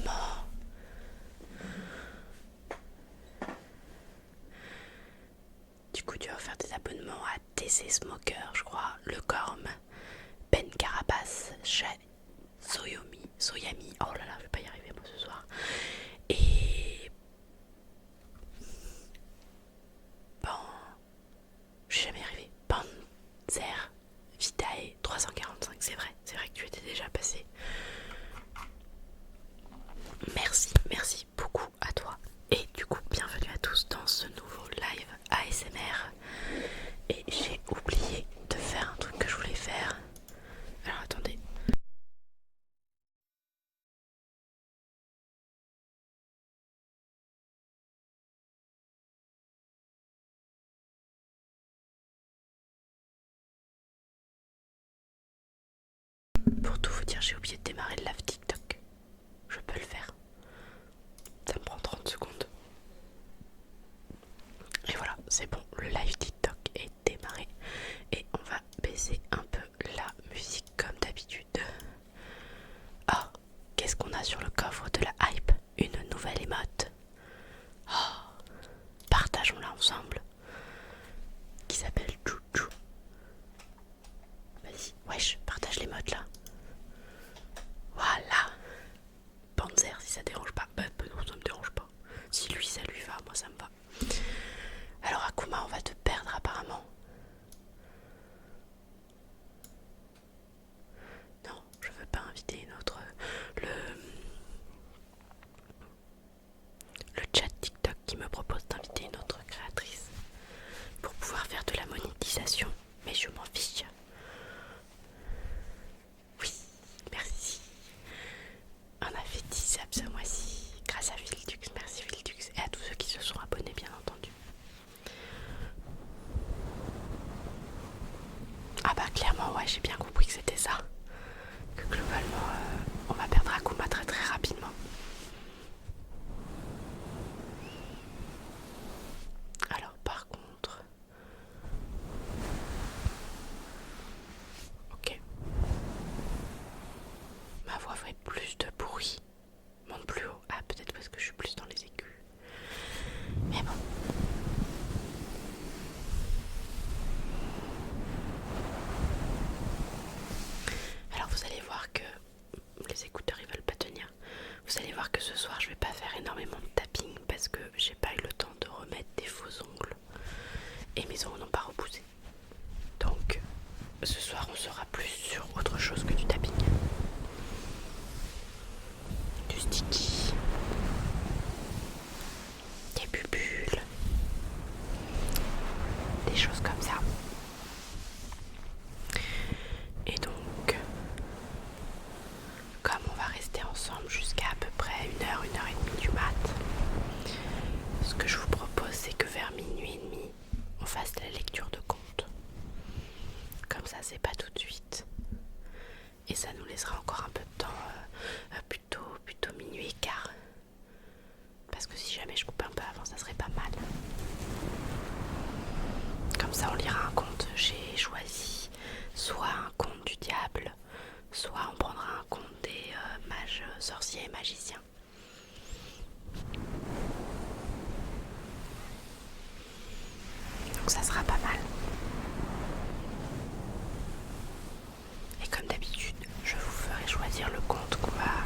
abonnements. Du coup, tu vas faire des abonnements à TC Smoker, je crois, Le Corm, Ben Carapace, Soyami, oh là là, je vais pas y arriver moi ce soir. Et bon, je vais jamais y arriver. Panzer Vitae 345, c'est vrai que tu étais déjà passé. Merci beaucoup à toi. Et du coup, bienvenue à tous dans ce nouveau live ASMR. Et j'ai oublié de faire un truc que je voulais faire. Alors attendez. Pour tout vous dire, j'ai oublié de démarrer le live TikTok. Je peux le faire. Ça me prend 30 secondes. Et voilà, c'est bon, le live TikTok est démarré. Et on va baisser un peu la musique comme d'habitude. Oh, qu'est-ce qu'on a sur le coffre de la hype? Une nouvelle émote. Oh, partageons-la ensemble. Qui s'appelle Chouchou. Vas-y, wesh, partage l'émote là. Voilà. Panzer, si ça dérange pas. Bah non, ça me dérange pas. Si lui ça lui va, moi ça me va. Alors Akuma, on va te perdre apparemment. Non, je veux pas inviter notre... Le, le chat TikTok qui me propose d'inviter une autre créatrice pour pouvoir faire de la monétisation. Mais je m'en fiche. Oui, merci. On a fait 10 subs ce mois-ci grâce à Vildux. Merci Vildux et à tous ceux qui se sont abonnés bien entendu. Ah bah clairement ouais, j'ai bien compris que c'était ça. Que globalement on va perdre Akuma très très rapidement. Alors par contre... Ok. Ma voix fait plus de bruit. Monte plus haut. Ah peut-être parce que je suis plus dans les aigus. Mais bon. Alors vous allez voir que... Les écouteurs ils veulent pas tenir. Vous allez voir que ce soir je vais pas faire énormément de tapping parce que j'ai pas eu le temps de remettre des faux ongles. Et mes ongles n'ont pas repoussé. Donc ce soir on sera plus sur autre chose que du tapping. Du sticky. Des bulles. Des choses comme ça. Et donc, comme on va rester ensemble jusqu'à à peu près 1h, 1h30 du mat, ce que je vous propose c'est que vers minuit et demi, on fasse la lecture de contes. Comme ça c'est pas tout de suite. Et ça nous laissera encore un peu de temps, plutôt minuit et quart. Parce que si jamais je coupe un peu avant, ça serait pas mal. Comme ça on lira un conte. J'ai choisi soit un conte du diable, soit on prendra un conte des mages, sorciers et magiciens. Donc ça sera pas mal. Et comme d'habitude, je vous ferai choisir le conte qu'on va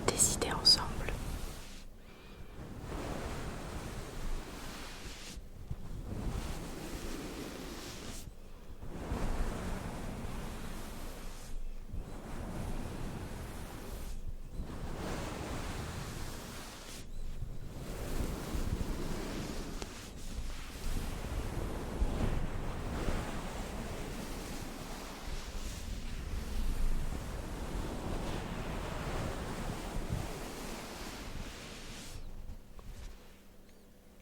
décider ensemble.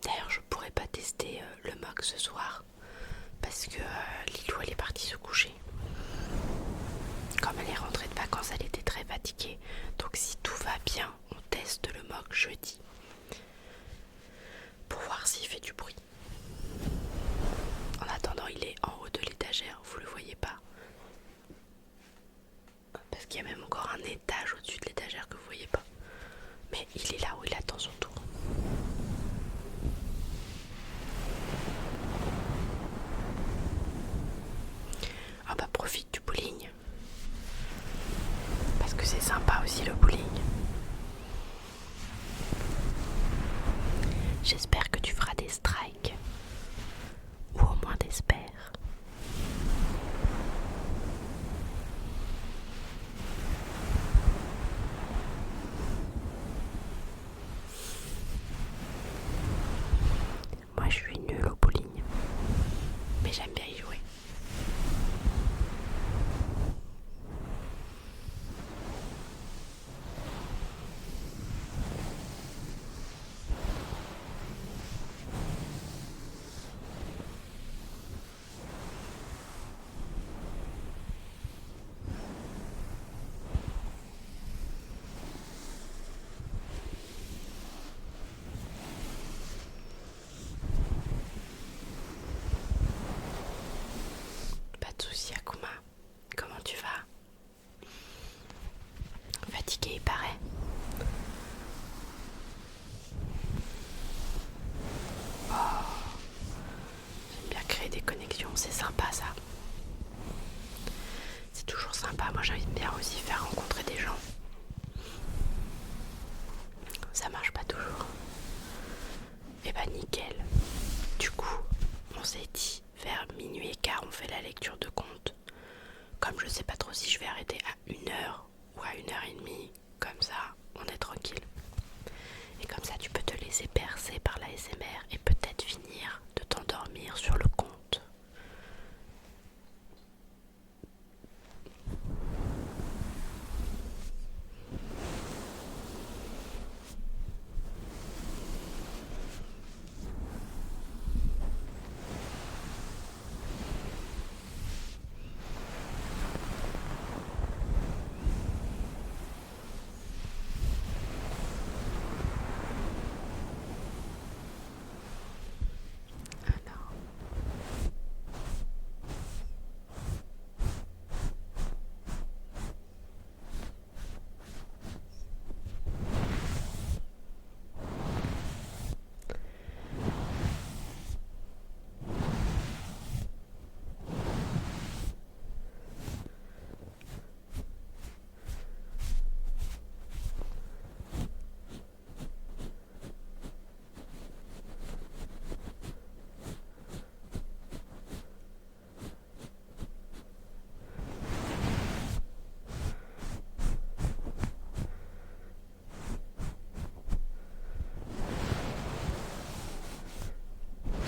D'ailleurs, je pourrais pas tester le mock ce soir parce que Lilou elle est partie se coucher. Comme elle est rentrée de vacances, elle était très fatiguée. Donc si tout va bien, on teste le mock jeudi pour voir s'il fait du bruit. En attendant, il est en haut de l'étagère, vous le voyez pas. Parce qu'il y a même encore un étage au-dessus de l'étagère que vous voyez pas. ça marche pas toujours. Et bah nickel. Du coup, on s'est dit vers minuit et quart on fait la lecture de compte. Comme je sais pas trop si je vais arrêter à 1h ou à 1h30, comme ça on est tranquille. Et comme ça tu peux te laisser bercer par la l'ASMR et peut-être finir de t'endormir sur le compte. Alors,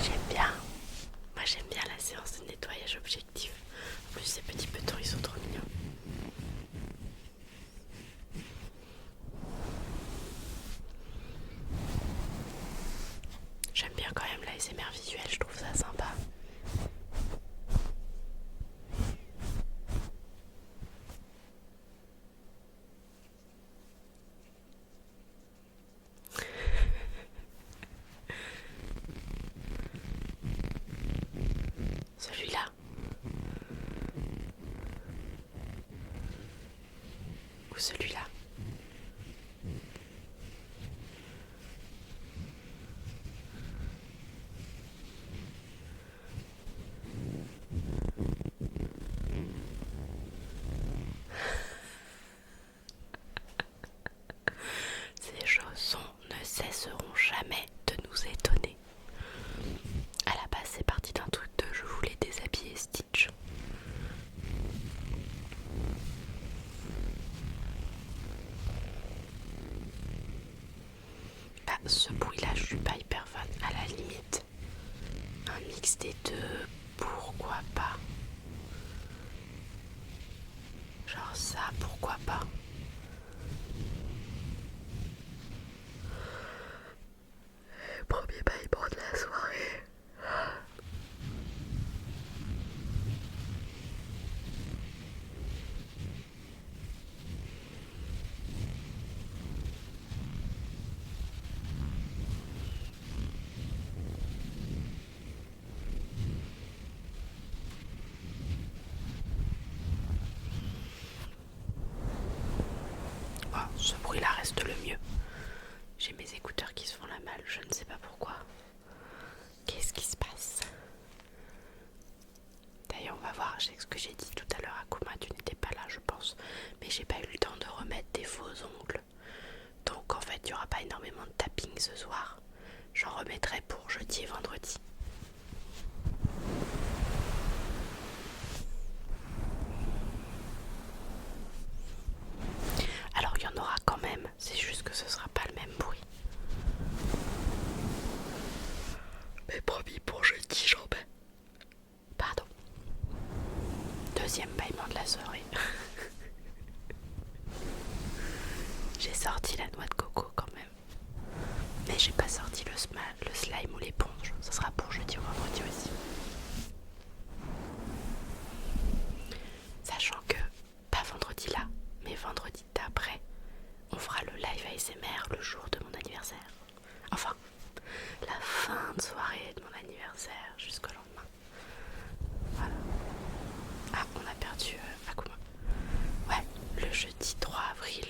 j'aime bien. Moi j'aime bien la séance de nettoyage objectif. En plus ces petits petons ils sont trop mignons. J'aime bien quand même la l'ASMR visuelle, je trouve ça sympa. Celui-là. Ou celui-là. Ces chaussons ne cesseront jamais de nous étonner. À la base, c'est parti d'un truc de je voulais déshabiller Stitch. Bah, ce bruit-là, je suis pas hyper fan. À la limite, un mix des deux, pourquoi pas. Genre ça, pourquoi pas. Premier bâillement de la soirée. Bon, ce bruit-là reste le mieux. J'ai mes écouteurs qui se font la malle, je ne sais pas pourquoi. Qu'est-ce qui se passe? D'ailleurs, on va voir, c'est ce que j'ai dit tout à l'heure à Kuma, tu n'étais pas là, je pense. Mais j'ai pas eu le temps de remettre des faux ongles. Donc en fait, il n'y aura pas énormément de tapping ce soir. J'en remettrai pour jeudi et vendredi. Alors il y en aura quand même, c'est juste que ce sera pas le même bruit. Mais promis pour jeudi, j'en mets. Pardon. Deuxième bâillement de la soirée. J'ai sorti la noix de coco quand même. Mais j'ai pas sorti le slime ou l'éponge. Ça sera pour jeudi ou vendredi aussi. Sachant que, pas vendredi là, mais vendredi d'après, on fera le live ASMR le jour de mon anniversaire. Enfin, la fin de soirée de mon anniversaire jusqu'au lendemain. Voilà. Ah, on a perdu Akuma. Ouais, le jeudi 3 avril,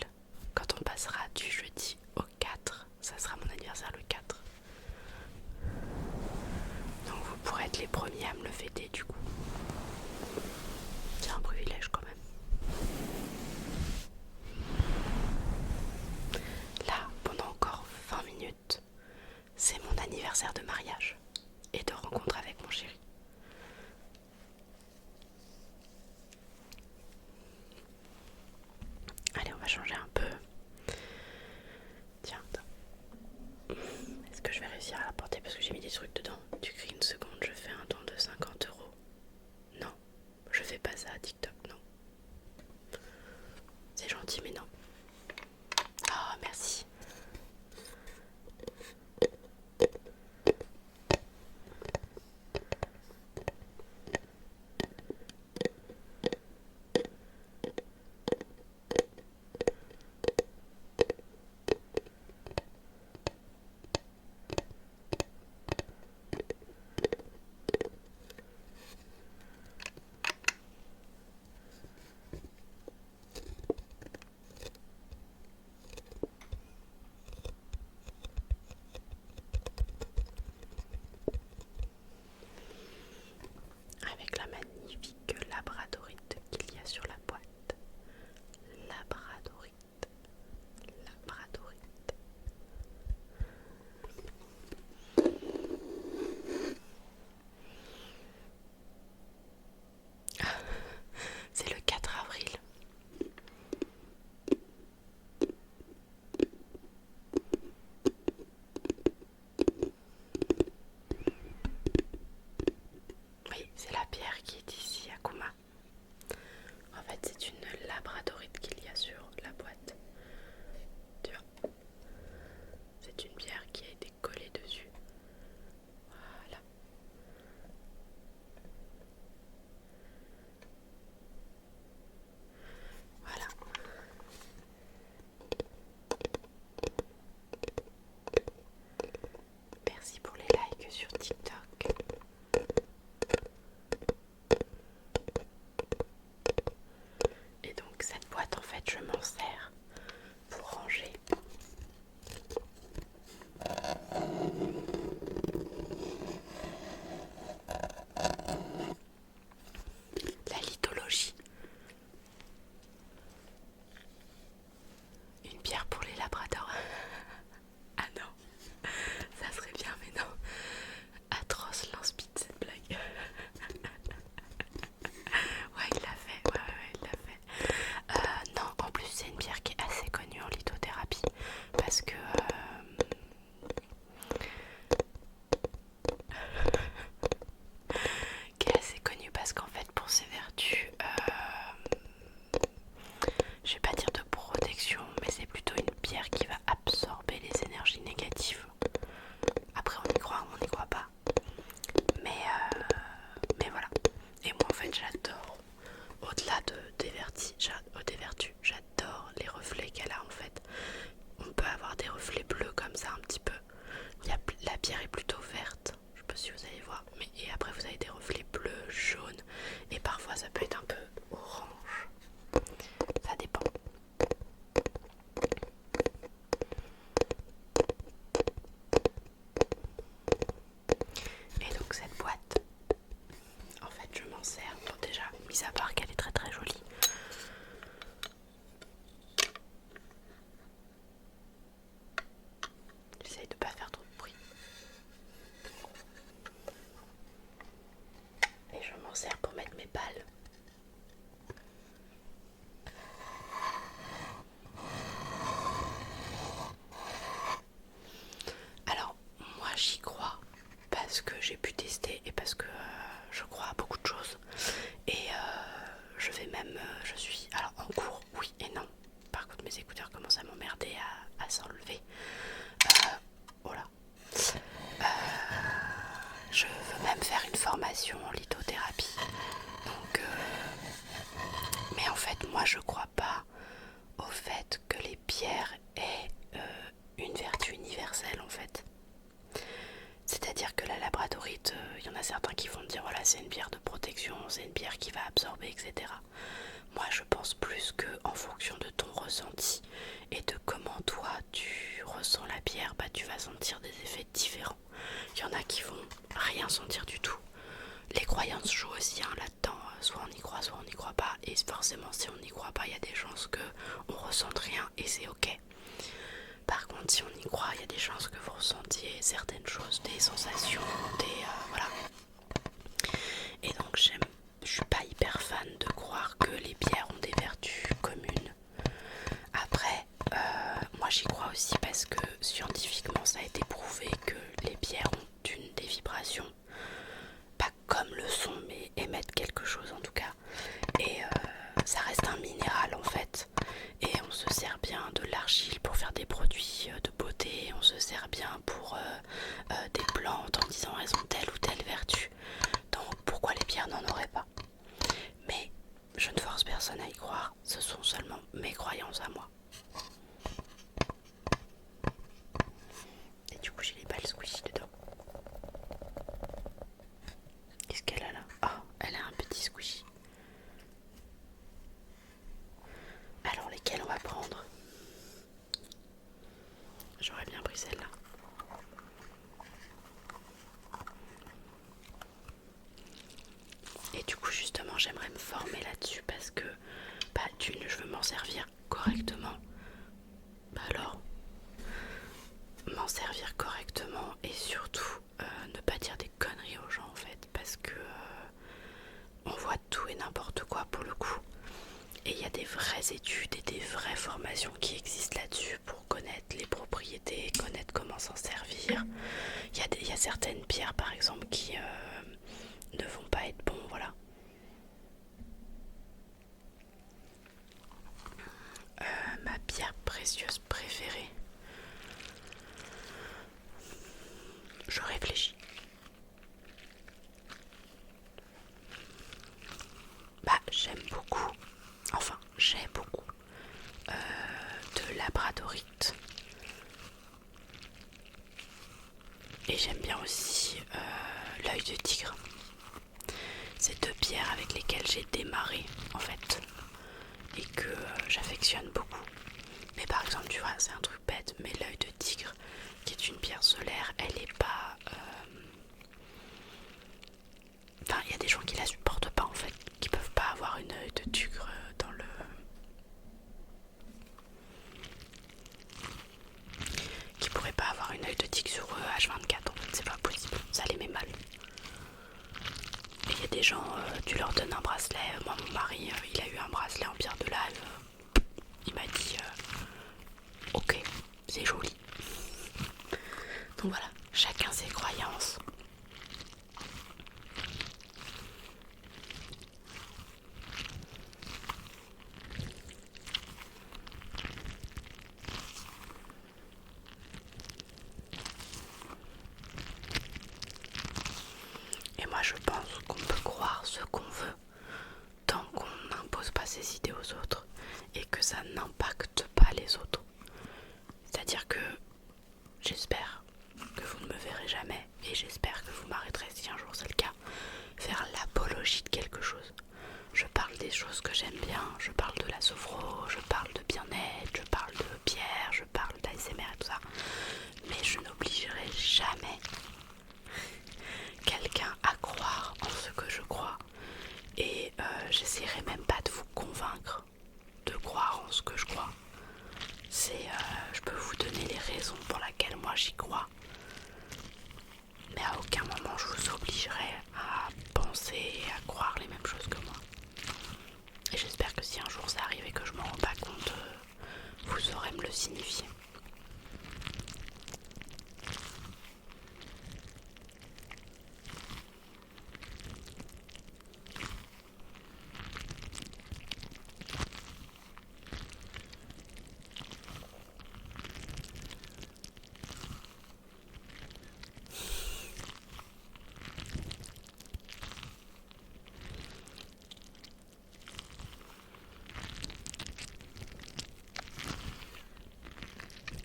quand on passera du jeudi au 4, ça sera mon anniversaire le 4. Donc vous pourrez être les premiers à me le fêter du coup. C'est un privilège quand même. Là, pendant encore trucs dedans. Tu cries une seconde, je fais un don de 50 €. Non, je fais pas ça à TikTok, non. C'est gentil, mais non. Oh, merci. Avec la magnifique labradorite qu'il y a sur la boîte. Labradorite. Labradorite. C'est le 4 avril. Oui, c'est la pierre qui est ici à Kuma. En fait, c'est une labradorite qu'il y a sur la boîte. Tu vois, c'est une pierre qui a été collée dessus. Voilà. Voilà. Merci pour les likes sur TikTok. Et donc cette boîte, en fait, je m'en sers pour ranger la lithologie. Une pierre pour les labradors. Ah non, ça serait bien, mais non. Atroce l'inspire cette blague. Ouais, il l'a fait. Ouais, il l'a fait. Non, en plus, c'est une pierre qui est assez connue en lithothérapie parce que qui est assez connue parce qu'en fait, pour ses vertus, je vais pas dire de protection, mais c'est plutôt une pierre qui va absorber les énergies négatives. Après, on y croit ou on n'y croit pas. Mais voilà. Et moi, en fait, j'adore, au-delà des vertus, j'adore les reflets qu'elle a, en fait. On peut avoir des reflets bleus comme ça, un petit peu. La pierre est plutôt verte, je sais pas si vous allez voir. Et après, vous avez des reflets bleus, jaunes. Et parfois, ça peut être un peu orange. Ça dépend. Et donc cette boîte, en fait, je m'en sers. Bon, déjà, mis à part qu'elle est très très jolie. J'essaye de pas faire trop de bruit. Et je m'en sers pour mettre mes balles. Alors, moi j'y crois parce que j'ai pu tester et parce que je crois à beaucoup de choses. Et je vais même, je suis alors en cours, oui et non. Par contre, mes écouteurs commencent à m'emmerder à s'enlever. Voilà. Je veux même faire une formation en lithothérapie. Donc, mais en fait, moi je crois pas au fait que les pierres aient une vertu universelle en fait. C'est-à-dire que la labradorite, il y en a certains qui vont dire voilà, c'est une pierre de protection, c'est une pierre qui va absorber, etc. Moi je pense plus que en fonction de ton ressenti et de comment toi tu ressens la pierre, bah tu vas sentir des effets différents. Il y en a qui vont rien sentir du tout. Les croyances jouent aussi là-dedans, soit on y croit, soit on n'y croit pas. Et forcément si on n'y croit pas, il y a des chances qu'on ressente rien et c'est ok. Par contre, si on y croit, il y a des chances que vous ressentiez certaines choses, des sensations, voilà. Et donc je suis pas hyper fan de croire que les pierres ont des vertus communes. Après, moi j'y crois aussi parce que scientifiquement ça a été prouvé que les pierres ont des produits de beauté, on se sert bien pour des plantes en disant elles ont telle ou telle vertu. Donc pourquoi les bières n'en auraient pas? Mais je ne force personne à y croire, ce sont seulement mes croyances à moi. Et du coup j'ai les balles squishy dedans. Qu'est-ce qu'elle a là? Oh, elle a un petit squishy. Alors lesquels on va prendre? J'aurais bien pris celle-là. Et du coup justement j'aimerais me former là-dessus parce que d'une, je veux m'en servir correctement. Alors m'en servir correctement et surtout ne pas dire des conneries aux gens en fait, parce que on voit tout et n'importe quoi pour le coup. Et il y a des vraies études et des vraies formations qui existent là-dessus pour connaître les propriétés, connaître comment s'en servir. Il y a certaines pierres par exemple qui ne vont pas être bons, voilà. Ma pierre précieuse préférée. Je réfléchis. J'aime beaucoup, enfin j'ai beaucoup de labradorite. Et j'aime bien aussi l'œil de tigre. C'est deux pierres avec lesquelles j'ai démarré en fait et que j'affectionne beaucoup. Mais par exemple, tu vois, c'est un truc bête, mais l'œil de tigre, qui est une pierre solaire, elle est pas... Enfin, il y a des gens qui la supportent pas en fait, qui peuvent pas avoir une œil de tigre dans le... Qui pourraient pas avoir une œil de tigre sur H24, en fait, c'est pas possible, ça les met mal. Et il y a des gens, tu leur donnes un bracelet, moi mon mari, il a eu un bracelet en pierre de lave, il m'a dit ok, c'est joli. Donc voilà, chacun ses croyances. Et moi je pense qu'on peut croire ce qu'on veut tant qu'on n'impose pas ses idées aux autres et que ça n'impacte pas les autres. C'est-à-dire que j'espère que vous ne me verrez jamais et j'espère que vous m'arrêterez si un jour c'est le cas, faire l'apologie de quelque chose. Je parle des choses que j'aime bien, je parle de la sophro, je parle de bien-être, je parle de pierre, je parle d'ASMR et tout ça. Mais je n'obligerai jamais quelqu'un à croire en ce que je crois. Et j'essaierai même pas de vous convaincre de croire en ce que je crois. Je peux vous donner les raisons pour lesquelles moi j'y crois. Mais à aucun moment je vous obligerai à penser et à croire les mêmes choses que moi. Et j'espère que si un jour ça arrive et que je m'en rends pas compte, vous saurez me le signifier.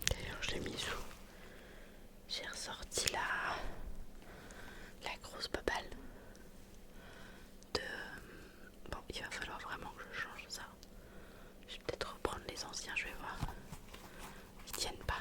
D'ailleurs je l'ai mis sous. J'ai ressorti la grosse babale de... Bon, il va falloir vraiment que je change ça. Je vais peut-être reprendre les anciens, je vais voir. Ils tiennent pas.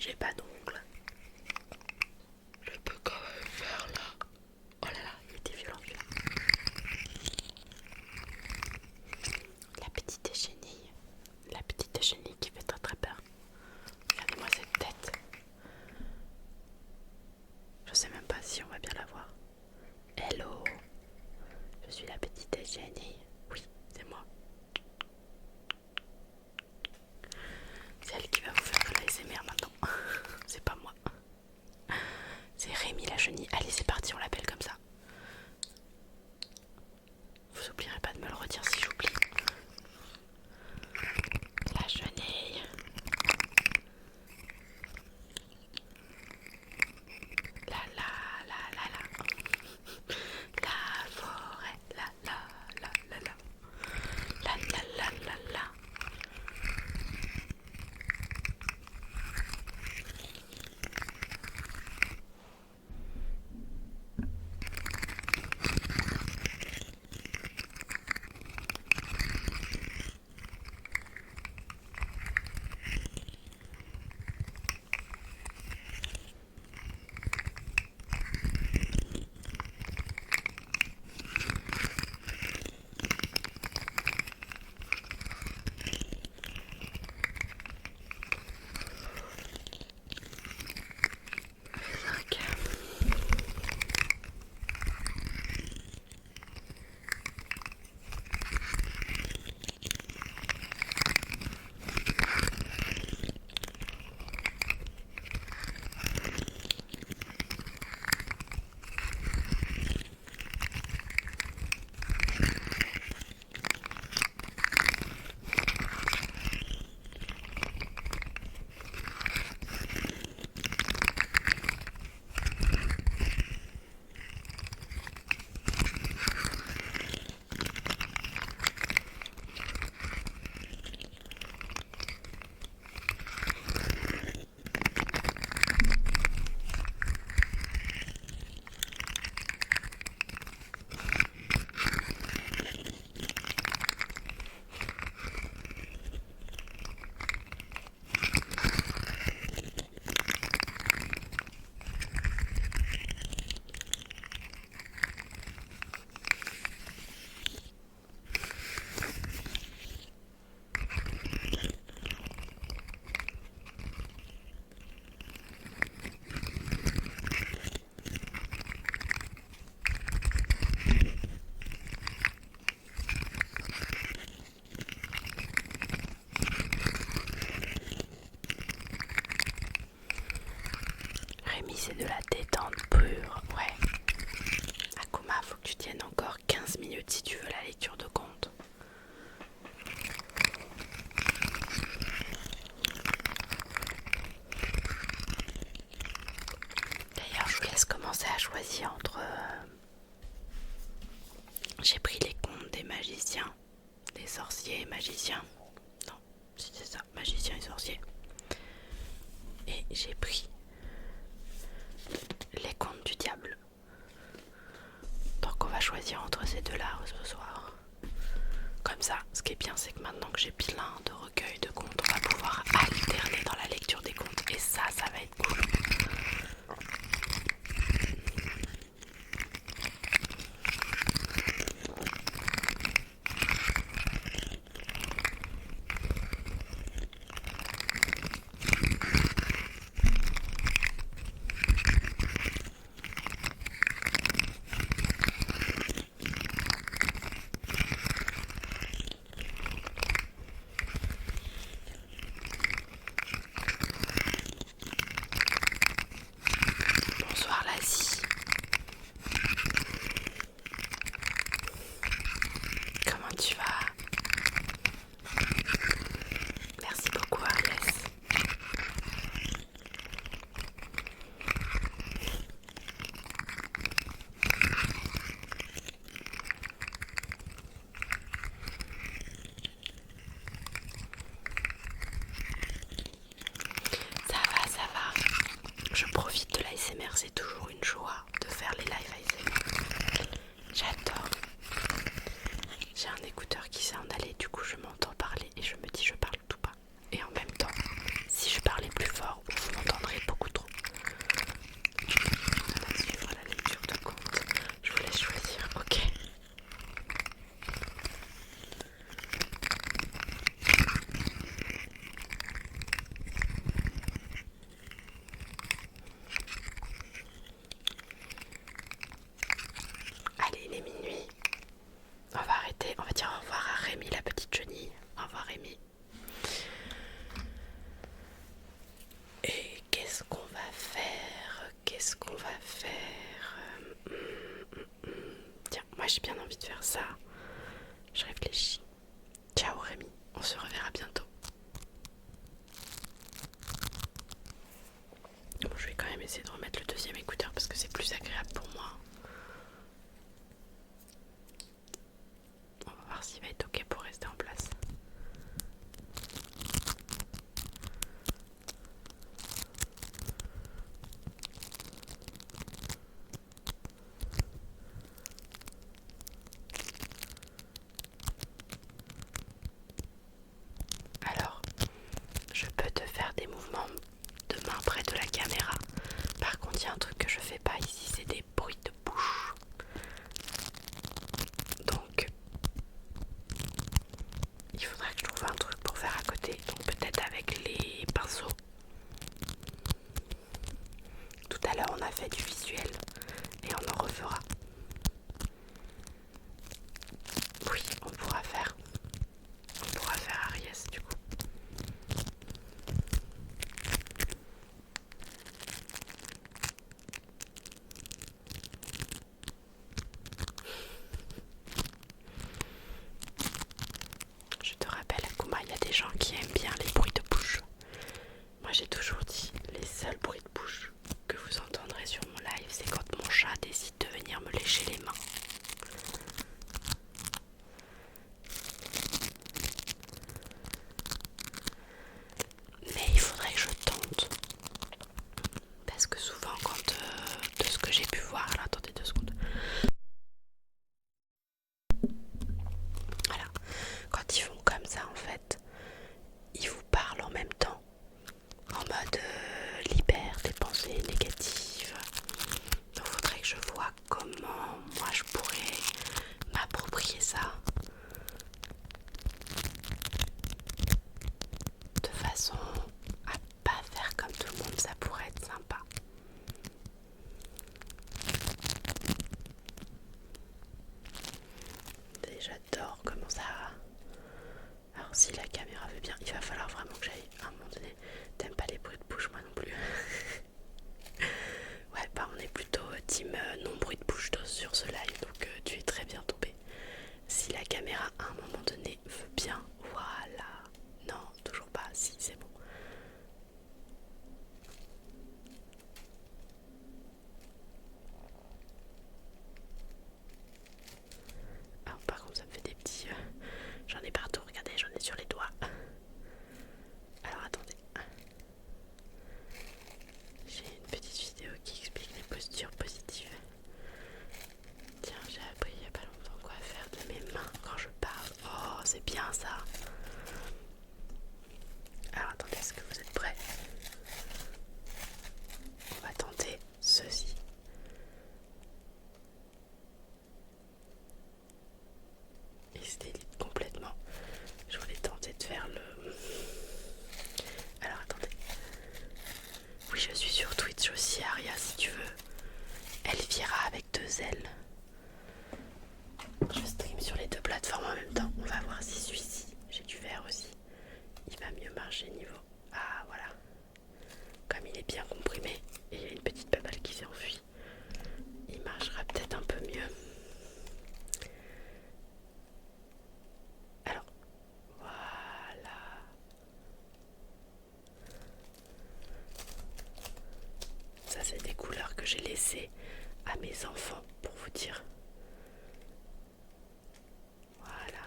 j'ai pas d'ongles, je peux quand même faire là. Oh là là, il était violent celui-là. La petite chenille qui fait très très peur. Regardez-moi cette tête. Je sais même pas si on va bien la voir. Hello, je suis la petite chenille. Oui, c'est moi. C'est elle qui va vous faire de la SMR maintenant. C'est pas moi. C'est Rémi la chenille. Allez, c'est parti, on l'appelle comme ça. Vous oublierez pas de me le redire si j'oublie. La chenille. La. La forêt. La. La. Rémi, c'est de la détente pure, ouais. Akuma, faut que tu tiennes encore 15 minutes si tu veux la lecture de conte. D'ailleurs, je vous laisse commencer à choisir entre... J'ai pris les contes des magiciens, des sorciers et magiciens. Non, c'était ça, magiciens et sorciers. Et j'ai pris les contes du diable. Donc on va choisir entre ces deux-là ce soir. Comme ça, ce qui est bien, c'est que maintenant que j'ai plein de recueils de contes, on va pouvoir alterner dans la lecture des contes. Et ça va être cool. je vais quand même essayer de remettre le deuxième écouteur parce que c'est plus agréable pour moi. On va voir s'il va être ok pour rester en place. Alors, je peux te faire des mouvements de main près de la caméra. Par contre, il y a un truc que je fais pas ici, c'est des bruits de bouche. Donc, il faudra que je trouve un truc pour faire à côté. Donc peut-être avec les pinceaux. Tout à l'heure, on a fait du visuel et on en refera. Oui, on pourra faire Ariès du coup. Je te rappelle, Akuma, il y a des gens qui aiment bien les bruits de bouche. Moi j'ai toujours dit, les seuls bruits de bouche que vous entendrez sur mon live, c'est quand mon chat décide de venir me lécher les mains. Mais il faudrait que je tente. Parce que souvent, de ce que j'ai pu voir, là, attendez 2 secondes. Voilà, quand ils font comme ça, en fait, ils vous parlent en même temps. En mode libère tes pensées négatives. Donc il faudrait que je vois comment moi je pourrais m'approprier ça de façon à pas faire comme tout le monde, ça pourrait être sympa. Et j'adore comment ça. Alors si la caméra veut bien, il va falloir vraiment que j'aille à un moment donné. T'aimes pas les bruits de bouche, moi non plus. Ouais, bah on est plutôt team non bruit de bouche sur ce live, donc tu es très bien tombé. Si la caméra à un moment donné veut bien, voilà. Non, toujours pas, si c'est bon. Alors par contre ça me fait des petits... j'en ai partout, regardez, j'en ai sur les doigts. Alors attendez. J'ai une petite vidéo qui explique les postures positives. Tiens, j'ai appris il y a pas longtemps quoi faire de mes mains quand je parle. Oh, c'est bien ça. Alors attendez, est-ce que vous êtes prêts? On va tenter ceci. Il se délite complètement. Je voulais tenter de faire le... Alors attendez. Oui, je suis sur Twitch aussi, Aria, si tu veux. Elvira avec 2 L. Je stream sur les 2 plateformes en même temps. On va voir si celui-ci, j'ai du vert aussi, il va mieux marcher niveau... Ah voilà. Comme il est bien comprimé et il y a une petite babale qui s'est enfuie, il marchera peut-être un peu mieux. Alors, voilà. Ça c'est des couleurs que j'ai laissées à mes enfants pour vous dire. Voilà.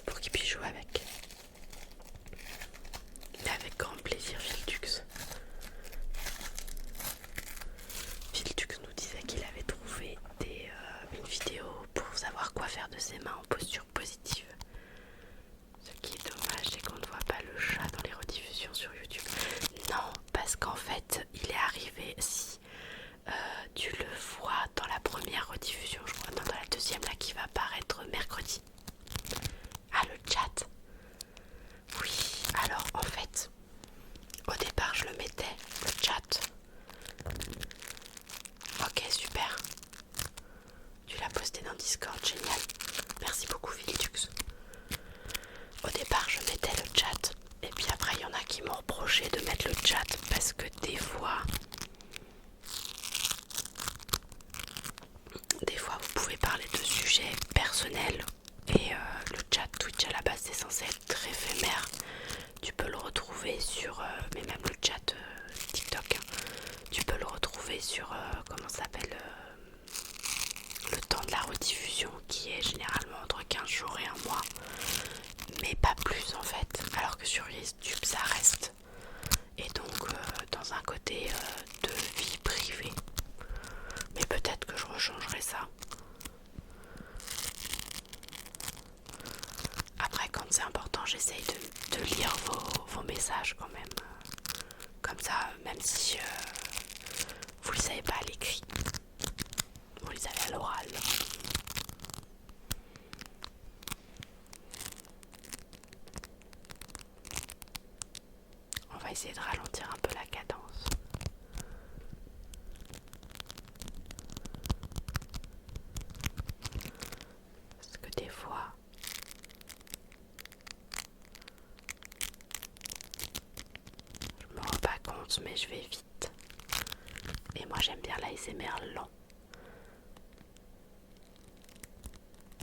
Pour qu'ils puissent jouer avec. Mais avec grand plaisir, Viltux. Viltux nous disait qu'il avait trouvé une vidéo pour savoir quoi faire de ses mains en posture positive. Ce qui est dommage, c'est qu'on ne voit pas le chat dans les rediffusions sur YouTube. Non, parce qu'en fait, il est arrivé, si tu le vois dans la première rediffusion, je crois, non, dans la deuxième là qui va apparaître mercredi. Ah, le chat. Oui, alors en fait, au départ je le mettais, le chat. Ok, super. Tu l'as posté dans Discord, génial. Merci beaucoup, Vilitux. Au départ, je mettais le chat. Et puis après, il y en a qui m'ont reproché de mettre le chat parce que des fois, vous pouvez parler de sujets personnels. Et le chat Twitch à la base, c'est censé être très éphémère. Tu peux le retrouver sur, mais même le chat TikTok. jouer sur comment ça s'appelle le temps de la rediffusion qui est généralement entre 15 jours et un mois, mais pas plus en fait, alors que sur YouTube ça reste, et donc dans un côté de vie privée. Mais peut-être que je rechangerai ça. Après, quand c'est important, j'essaye de lire vos messages quand même. Comme ça, même si vous ne les savez pas à l'écrit, vous les avez à l'oral. On va essayer de ralentir un peu la cadence. Parce que des fois, je me rends pas compte, mais je vais vite. Et moi j'aime bien l'ASMR lent.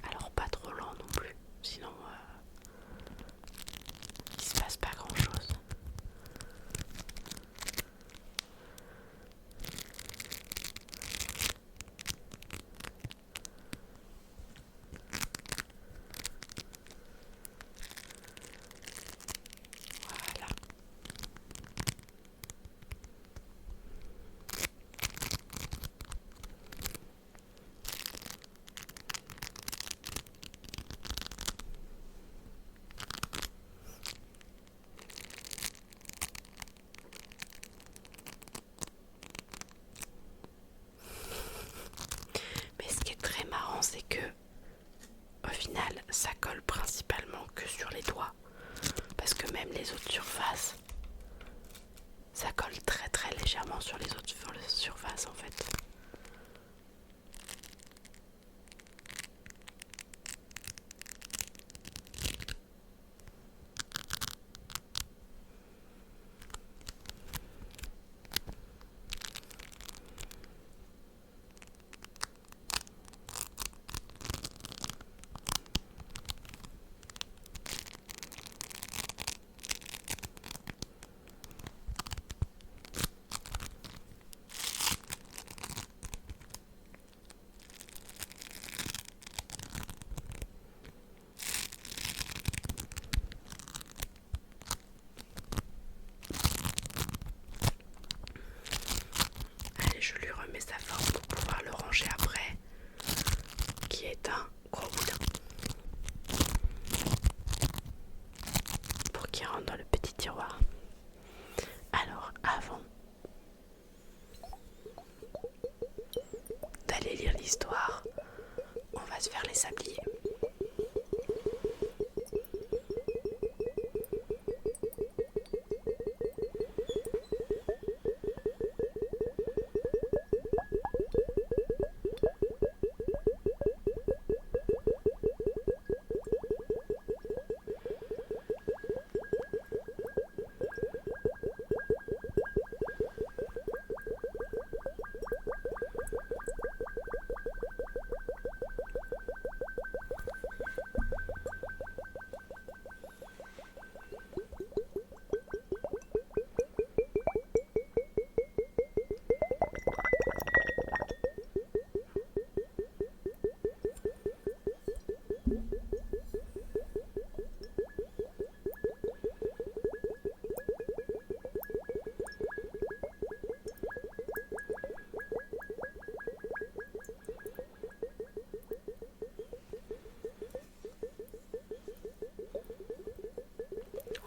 Alors pas trop lent non plus, sinon il se passe pas grand chose. Voilà. Mais ce qui est très marrant, c'est que au final, ça colle principalement que sur les doigts. Parce que même les autres surfaces, ça colle très très légèrement sur les autres surfaces en fait. Allez, je lui remets sa forme pour pouvoir le ranger après, qui est un gros boudin. Pour qu'il rentre dans le petit tiroir. Alors, avant d'aller lire l'histoire, on va se faire les sabliers.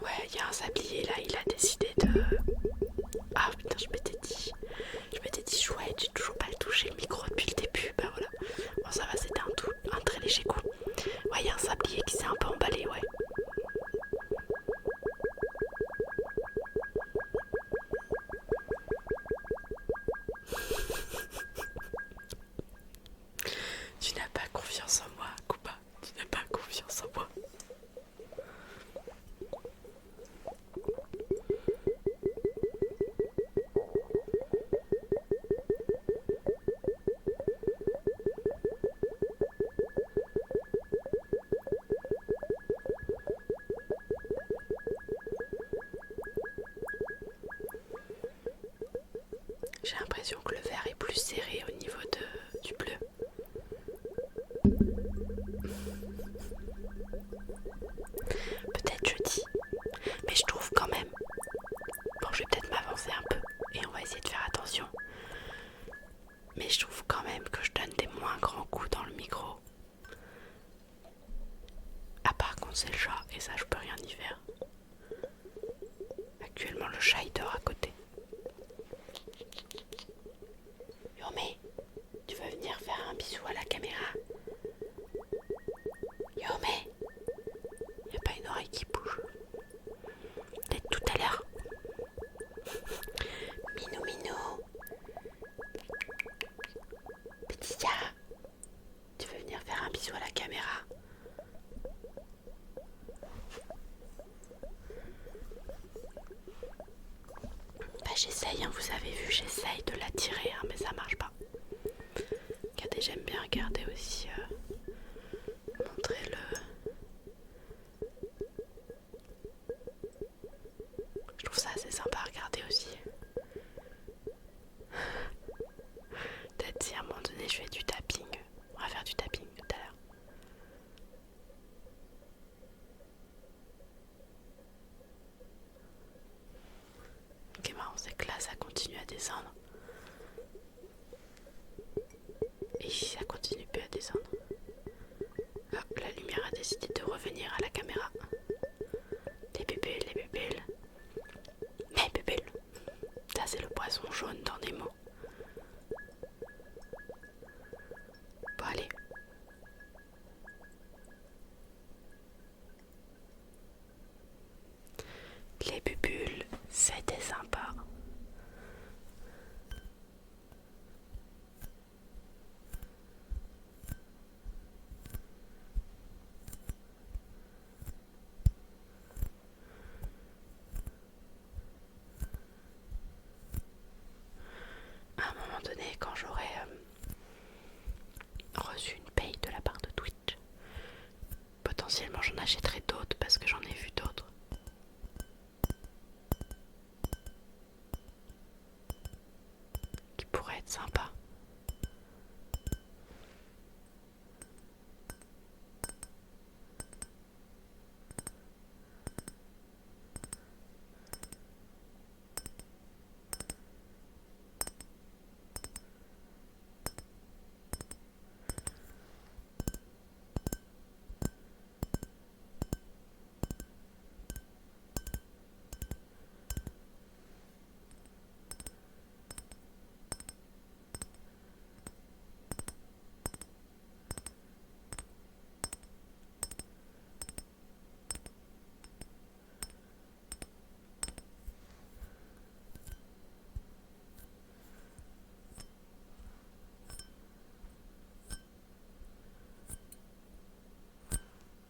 Ouais, il y a un sablier là, il a décidé de... Ah putain, je m'étais dit chouette, j'ai toujours pas touché le micro depuis le début, bah voilà. Bon ça va, c'était un très léger coup. Ouais, il y a un sablier qui s'est un peu emballé, ouais. Tu n'as pas confiance en moi, Koopa, tu n'as pas confiance en moi. J'ai l'impression que le vert est plus serré au niveau du bleu. Peut-être jeudi, mais je trouve quand même. Bon, je vais peut-être m'avancer un peu et on va essayer de faire attention. Mais je trouve quand même que je donne des moins grands coups dans le micro. À part quand c'est le chat, et ça je peux rien y faire. Actuellement le chat il dort à côté. Yomé, tu veux venir faire un bisou à la caméra? Yomé, y a pas une oreille qui bouge. Peut-être tout à l'heure. Minou minou. Petit chat, tu veux venir faire un bisou à la caméra? Bah j'essaye, hein, vous avez vu, j'essaye de l'attirer, hein, mais ça marche pas. Regardez, j'aime bien regarder aussi, montrer le... Je trouve ça assez sympa à regarder aussi. Peut-être si à un moment donné je fais du tapping, on va faire du tapping tout à l'heure. Ce qui est marrant, c'est que là ça continue à descendre. Et ici ça continue plus à descendre. Hop, la lumière a décidé de revenir à la caméra. Les pupilles, les pupilles. Les pupilles. Ça c'est le poisson jaune dans Nemo. Bon allez. Les pupilles, c'était sympa. À un moment donné, quand j'aurai reçu une paye de la part de Twitch, potentiellement j'en achèterai d'autres parce que j'en ai vu d'autres. Qui pourraient être sympas.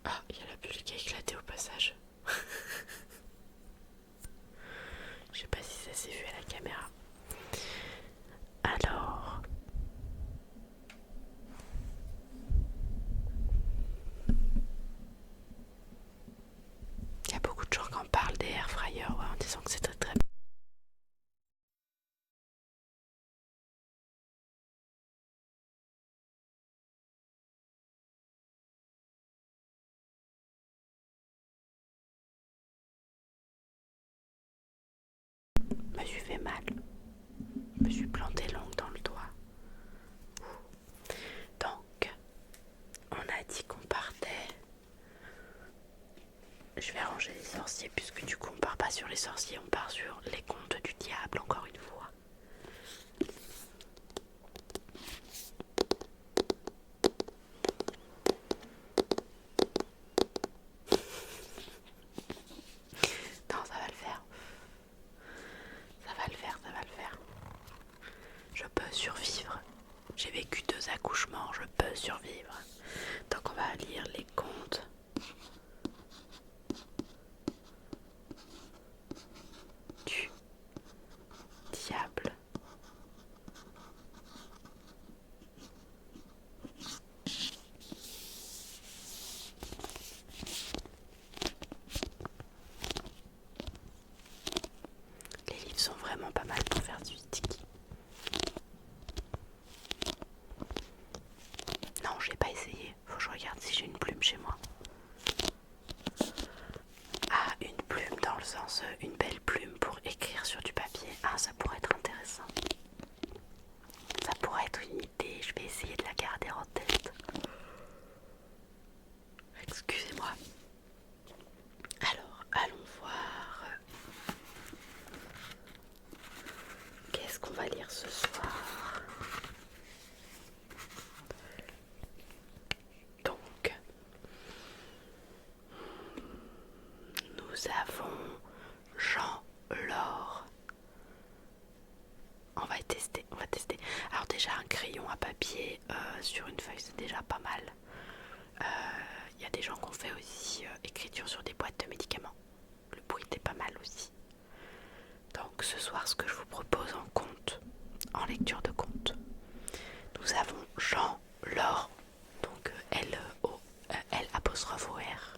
Ah, il y a la bulle qui a éclaté au passage. Je sais pas si ça s'est vu à la caméra. Alors... Il y a beaucoup de gens qui en parlent des air fryers, ouais, en disant que c'est très très bien. Je me suis fait mal. Je me suis planté l'ongle dans le doigt. Donc, on a dit qu'on partait. Je vais ranger les sorciers puisque du coup on part pas sur les sorciers, on part sur les contes du diable encore une fois. Non, ça va le faire. Ça va le faire, ça va le faire. Je peux survivre. J'ai vécu 2 accouchements, je peux survivre. Donc on va lire les contes du diable. Les livres sont vraiment pas mal pour faire du sticky. ça pourrait être intéressant. Ça pourrait être une idée, je vais essayer de la garder en tête. Excusez-moi. Alors, allons voir. Qu'est-ce qu'on va lire ce soir? Donc, nous avons Jean Laure. On va tester. Alors déjà un crayon à papier sur une feuille, c'est déjà pas mal. Il y a des gens qui ont fait aussi écriture sur des boîtes de médicaments. Le bruit était pas mal aussi. Donc ce soir, ce que je vous propose en conte, en lecture de conte, nous avons Jean Laure, donc L apostrophe O R.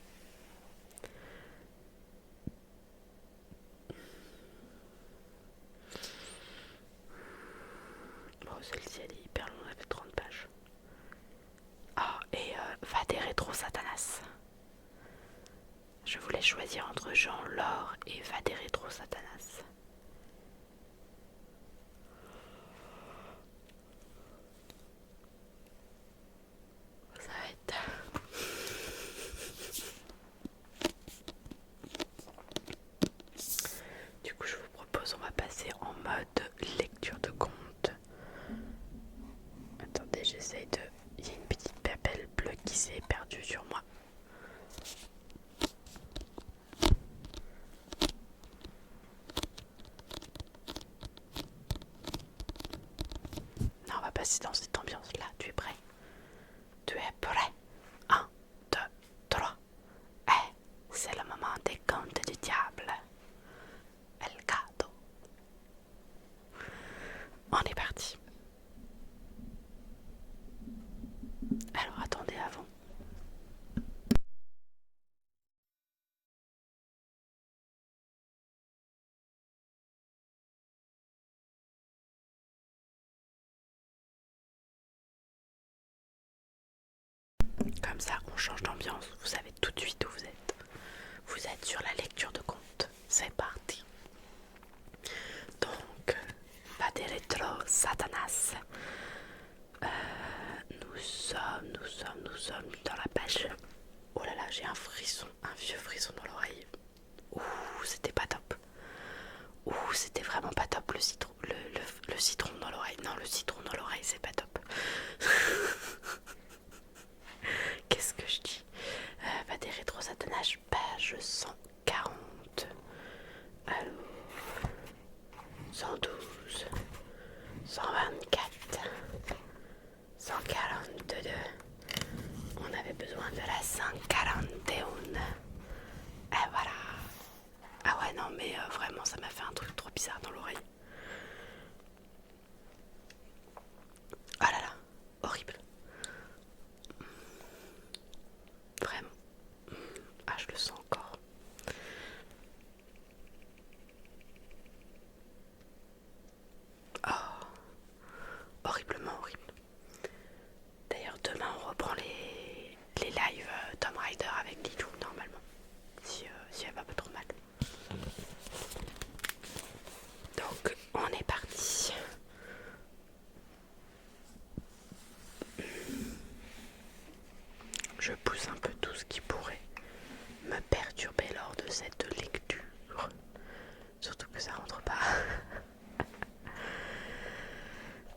Bon, celle-ci elle est hyper longue, elle fait 30 pages. Ah, et Vader Rétro Satanas. Je voulais choisir entre Jean Laure et Vader Rétro Satanas. Ça va être... Du coup, je vous propose, on va passer en mode lecture de conte. Attendez, j'essaye de... Il y a une petite papelle bleue qui s'est perdue sur moi. Non, on va passer dans cette ambiance-là. Tu es prêt? Tu es prêt? 1, 2, 3. C'est le moment des contes du diable. El Gato. On est parti. Alors attendez avant. Comme ça, on change d'ambiance. Vous savez tout de suite où vous êtes. Vous êtes sur la lecture de conte. C'est parti. Donc, Vader Rétro Satanas. Nous sommes dans la page. Oh là là, j'ai un frisson, un vieux frisson dans l'oreille. Ouh, c'était pas top. Ouh, c'était vraiment pas top le citron, le citron dans l'oreille. Non, le citron dans l'oreille, c'est pas top. Qu'est-ce que je dis? Vader Rétro Satanas, page 140. Alors, 112, 124, 142. On avait besoin de la 141. Et voilà. Ah ouais, non, mais vraiment, ça m'a fait un truc trop bizarre dans l'oreille. Ah là là, horrible. Vraiment. Ah, je le sens encore. Oh, horriblement horrible. D'ailleurs, demain, on reprend les lives Tomb Raider avec Lilou, normalement. Si elle va pas trop mal. Donc, on est parti. Je pousse un peu tout ce qui pourrait me perturber lors de cette lecture. Surtout que ça rentre pas.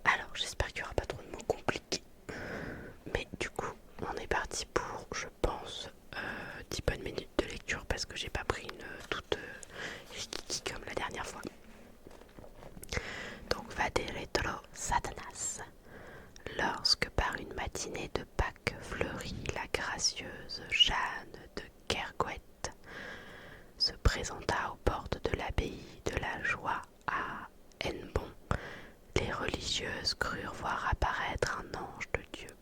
Alors, j'espère qu'il n'y aura pas trop de mots compliqués. Mais du coup, on est parti pour, je pense, 10 bonnes minutes de lecture parce que j'ai pas pris une toute rikiki comme la dernière fois. Donc, Vader Rétro Satanas. Lorsque par une matinée de Pâques fleurie, la gracieuse Jeanne de Kergouët se présenta aux portes de l'abbaye de la Joie à Hennebon, les religieuses crurent voir apparaître un ange de Dieu.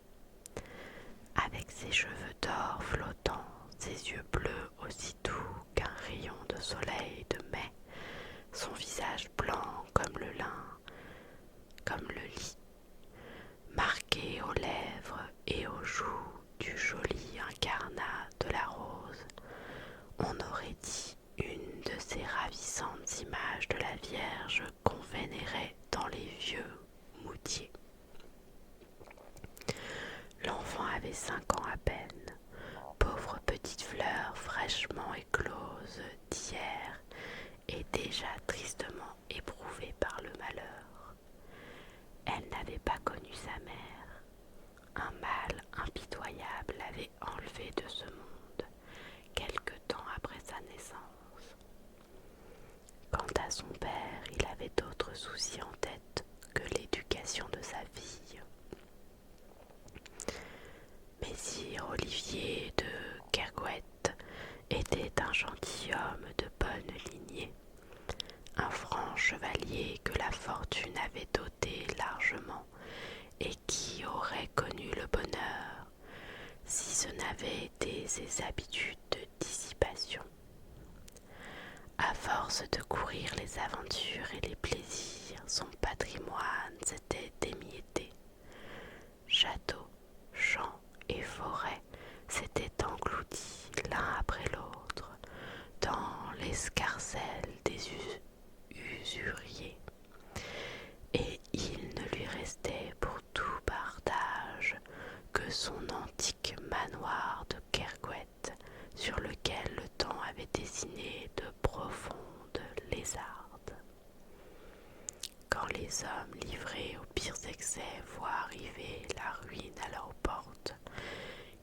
Avec ses cheveux d'or flottants, ses yeux bleus aussi doux qu'un rayon de soleil de mai, son visage blanc comme le lin, comme le lit, marqué aux lèvres et aux joues du joli incarnat de la rose, on aurait dit une de ces ravissantes images de la Vierge qu'on vénère d'autre souci en tête que l'éducation de sa fille. Messire Olivier de Kergouët était un gentilhomme de bonne lignée, un franc chevalier que la fortune avait doté largement et qui aurait connu le bonheur si ce n'avait été ses habitudes de dissipation. À force de courir les aventures et les plaisirs, son patrimoine s'était émietté. Châteaux, champs et forêts s'étaient engloutis l'un après l'autre dans l'escarcelle des usuriers, et il ne lui restait pour tout partage que son antique manoir de Kergouët, sur lequel le temps avait dessiné de profondes lézardes. Quand les hommes livrés aux pires excès voient arriver la ruine à leurs portes,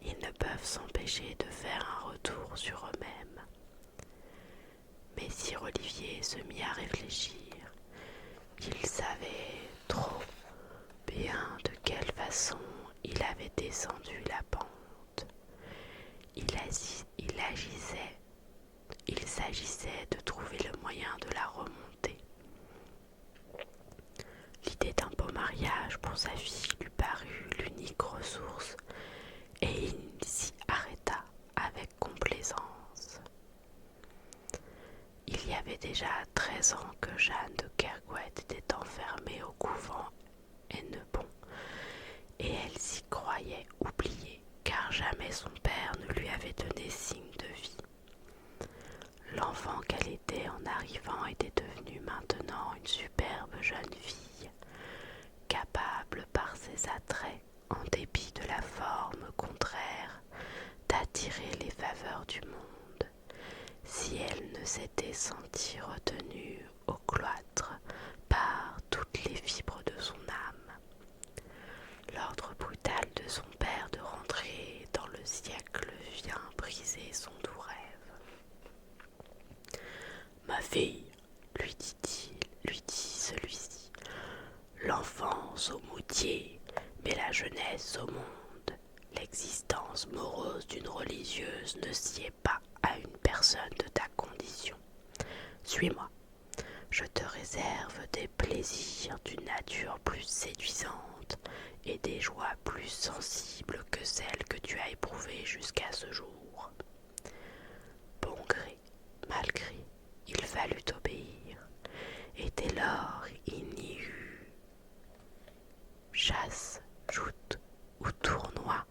ils ne peuvent s'empêcher de faire un retour sur eux-mêmes. Mais Sire Olivier se mit à réfléchir. Il savait trop bien de quelle façon il avait descendu la pente. Il s'agissait de trouver le moyen de la remonter. L'idée d'un beau mariage pour sa fille lui parut l'unique ressource, et il s'y arrêta avec complaisance. Il y avait déjà 13 ans que Jeanne de Kergouët était enfermée au couvent Hennebon, et elle s'y croyait oubliée, car jamais son père ne lui avait donné signe de vie. L'enfant qu'elle était en arrivant était devenue maintenant une superbe jeune fille, capable par ses attraits, en dépit de la forme contraire, d'attirer les faveurs du monde, si elle ne s'était sentie retenue au cloître par toutes les fibres de son âme. L'ordre brutal de son père de rentrer dans le siècle vient briser son doux rêve. « Ma fille, lui dit celui-ci, l'enfance au moutier, mais la jeunesse au monde. L'existence morose d'une religieuse ne sied pas à une personne de ta condition. Suis-moi, je te réserve des plaisirs d'une nature plus séduisante et des joies plus sensibles que celles que tu as éprouvées jusqu'à ce jour. » Bon gré, mal gré, il fallut obéir, et dès lors il n'y eut chasse, joute ou tournoi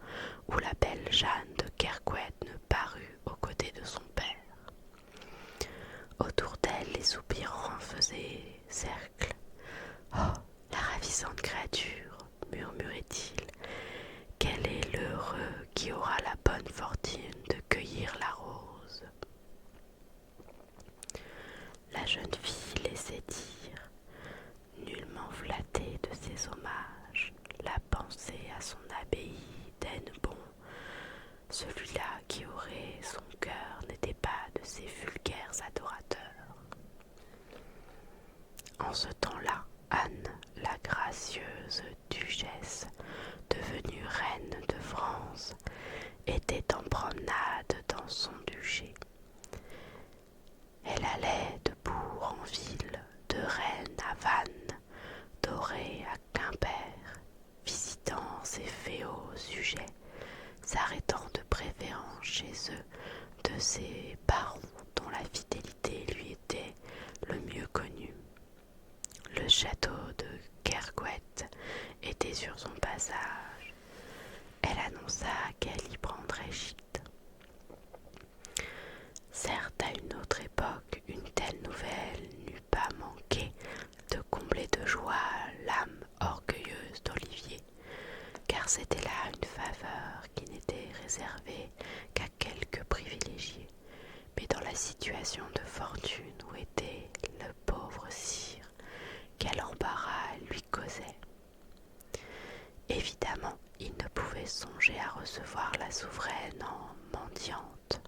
où la belle Jeanne de Kergouët ne parut aux côtés de son père. Autour d'elle, les soupirants faisaient cercle. « Oh, la ravissante créature !» murmurait-il. « Quel est l'heureux qui aura la bonne fortune de cueillir la rose ?» La jeune fille laissait dire, nullement flattée de ses hommages, la pensée à son abbaye d'Hennebon. Celui-là qui aurait son cœur n'était pas de ces vulgaires adorateurs. En ce temps-là, Anne, la gracieuse duchesse, devenue reine de France, était en promenade dans son duché. Elle allait de bourg en ville, de Rennes à Vannes, d'Auray à Quimper, visitant ses féaux sujets, s'arrêtant de préférence chez eux de ces barons dont la fidélité lui était le mieux connue. Le château de Kergouët était sur son passage. Elle annonça qu'elle y prendrait gîte. Certes, à une autre époque, une telle nouvelle n'eût pas manqué de combler de joie l'âme orgueilleuse d'Olivier, car c'était là une faveur qui n'était réservée qu'à quelques privilégiés. Mais dans la situation de fortune où était le pauvre sire, quel embarras elle lui causait. Évidemment, il ne pouvait songer à recevoir la souveraine en mendiante.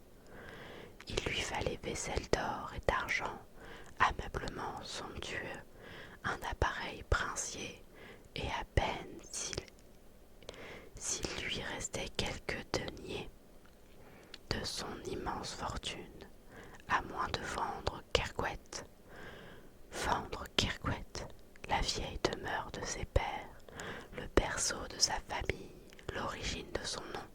Il lui fallait vaisselle d'or et d'argent, ameublement somptueux, un appareil princier, et à peine s'il lui restait quelques deniers de son immense fortune, à moins de vendre Kergouët. Vendre Kergouët, la vieille demeure de ses pères, le berceau de sa famille, l'origine de son nom.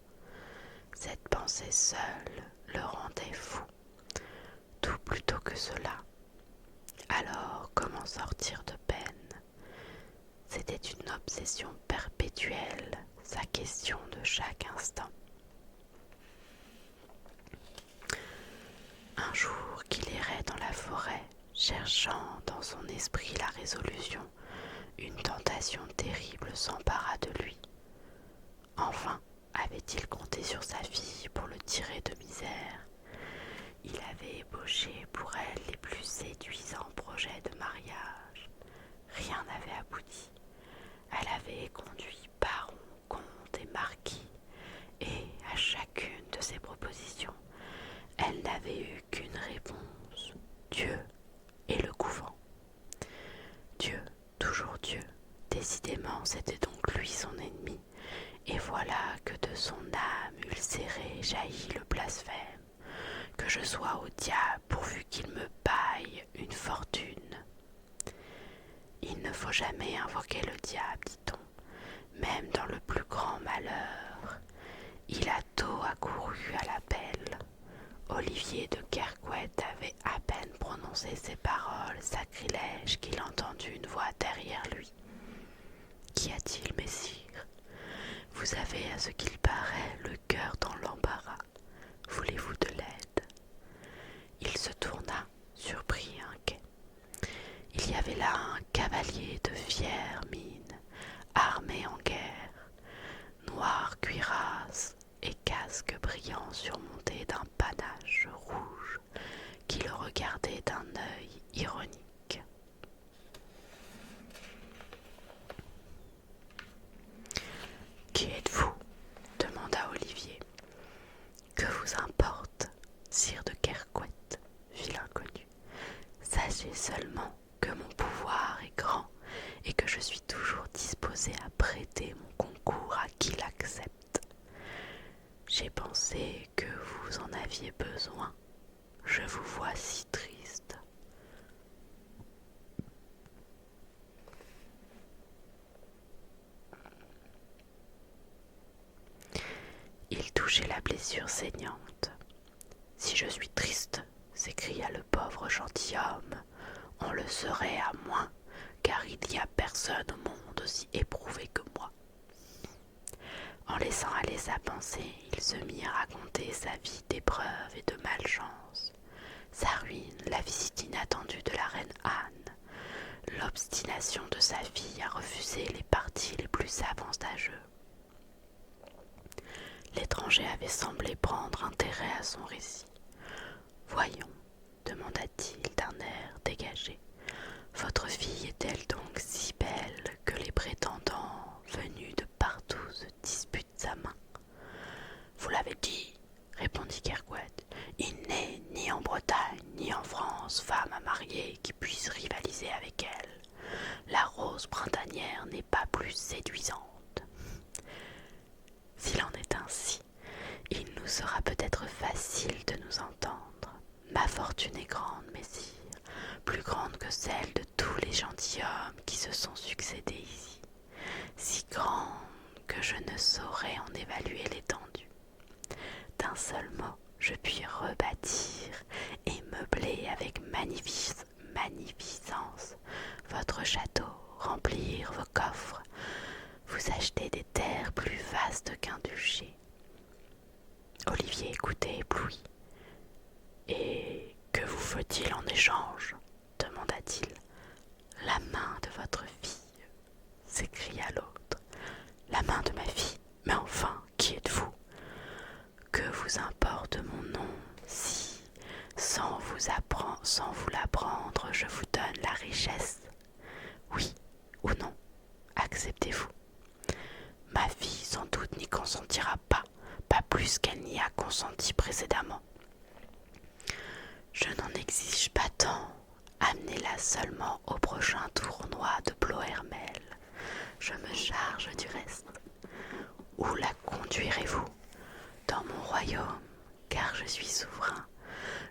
Cette pensée seule le rendait fou. Tout plutôt que cela. Alors, comment sortir de peine? C'était une obsession perpétuelle, sa question de chaque instant. Un jour qu'il errait dans la forêt, cherchant dans son esprit la résolution, une tentation terrible s'empara de lui. Enfin, avait-il compté sur sa fille pour le tirer de misère? Il avait ébauché pour elle les plus séduisants projets de mariage. Rien n'avait abouti. Elle avait conduit baron, comte et marquis, et à chacune de ses propositions, elle n'avait eu qu'une réponse: Dieu et le couvent. Dieu, toujours Dieu. Décidément, c'était donc lui son ennemi, et voilà que de son âme ulcérée jaillit le blasphème. Que je sois au diable pourvu qu'il me paille une fortune. Il ne faut jamais invoquer le diable, dit-on, même dans le plus grand malheur. Il a tôt accouru à l'appel. Olivier de Kergouët avait à peine prononcé ces paroles sacrilèges qu'il entendit une voix derrière lui. « Qu'y a-t-il, messire? Vous avez, à ce qu'il paraît, le cœur dans l'embarras. Voulez-vous de l'aide ?» Il se tourna, surpris et inquiet. Il y avait là un cavalier de fière mine, armé en guerre, noire cuirasse et casque brillant surmonté d'un panache rouge qui le regardait d'un œil ironique. « Qui êtes-vous ? demanda Olivier. « Que vous importe, sire de Kergouët ? Fit l'inconnu. Sachez seulement que mon pouvoir est grand et que je suis toujours disposé à prêter mon concours à qui l'accepte. J'ai pensé que vous en aviez besoin. Je vous vois si triste. » Il touchait la blessure saignante. « Si je suis triste, s'écria le pauvre gentilhomme, on le serait à moins, car il n'y a personne au monde aussi éprouvé que moi. » En laissant aller sa pensée, il se mit à raconter sa vie d'épreuves et de malchance, sa ruine, la visite inattendue de la reine Anne, l'obstination de sa fille à refuser les partis les plus avantageux. L'étranger avait semblé prendre intérêt à son récit. « Voyons, demanda-t-il d'un air dégagé, votre fille est-elle donc si belle que les prétendants venus de partout se disputent sa main? » « Vous l'avez dit, répondit Kergouët, il n'est ni en Bretagne ni en France femme à marier qui puisse rivaliser avec elle. La rose printanière n'est pas plus séduisante. S'il en est ainsi, il nous sera peut-être facile de nous entendre. Ma fortune est grande, messire, plus grande que celle de tous les gentilshommes qui se sont succédés ici, si grande que je ne saurais en évaluer l'étendue. D'un seul mot, je puis rebâtir et meubler avec magnificence votre château, remplir vos coffres, vous acheter des terres plus vastes qu'un duché. » Olivier écoutait ébloui. « Et que vous faut-il en échange ? » demanda-t-il. « La main de votre fille, » s'écria l'autre. « La main de ma fille ? Mais enfin, qui êtes-vous ? Que vous importe mon nom si, sans vous l'apprendre, je vous donne la richesse? Oui ou non, acceptez-vous? Ma fille sans doute n'y consentira pas plus qu'elle n'y a consenti précédemment. Je n'en exige pas tant, Amenez-la seulement au prochain tournoi de Plohermel. Je me charge du reste. Où la conduirez-vous? Dans mon royaume, car je suis souverain,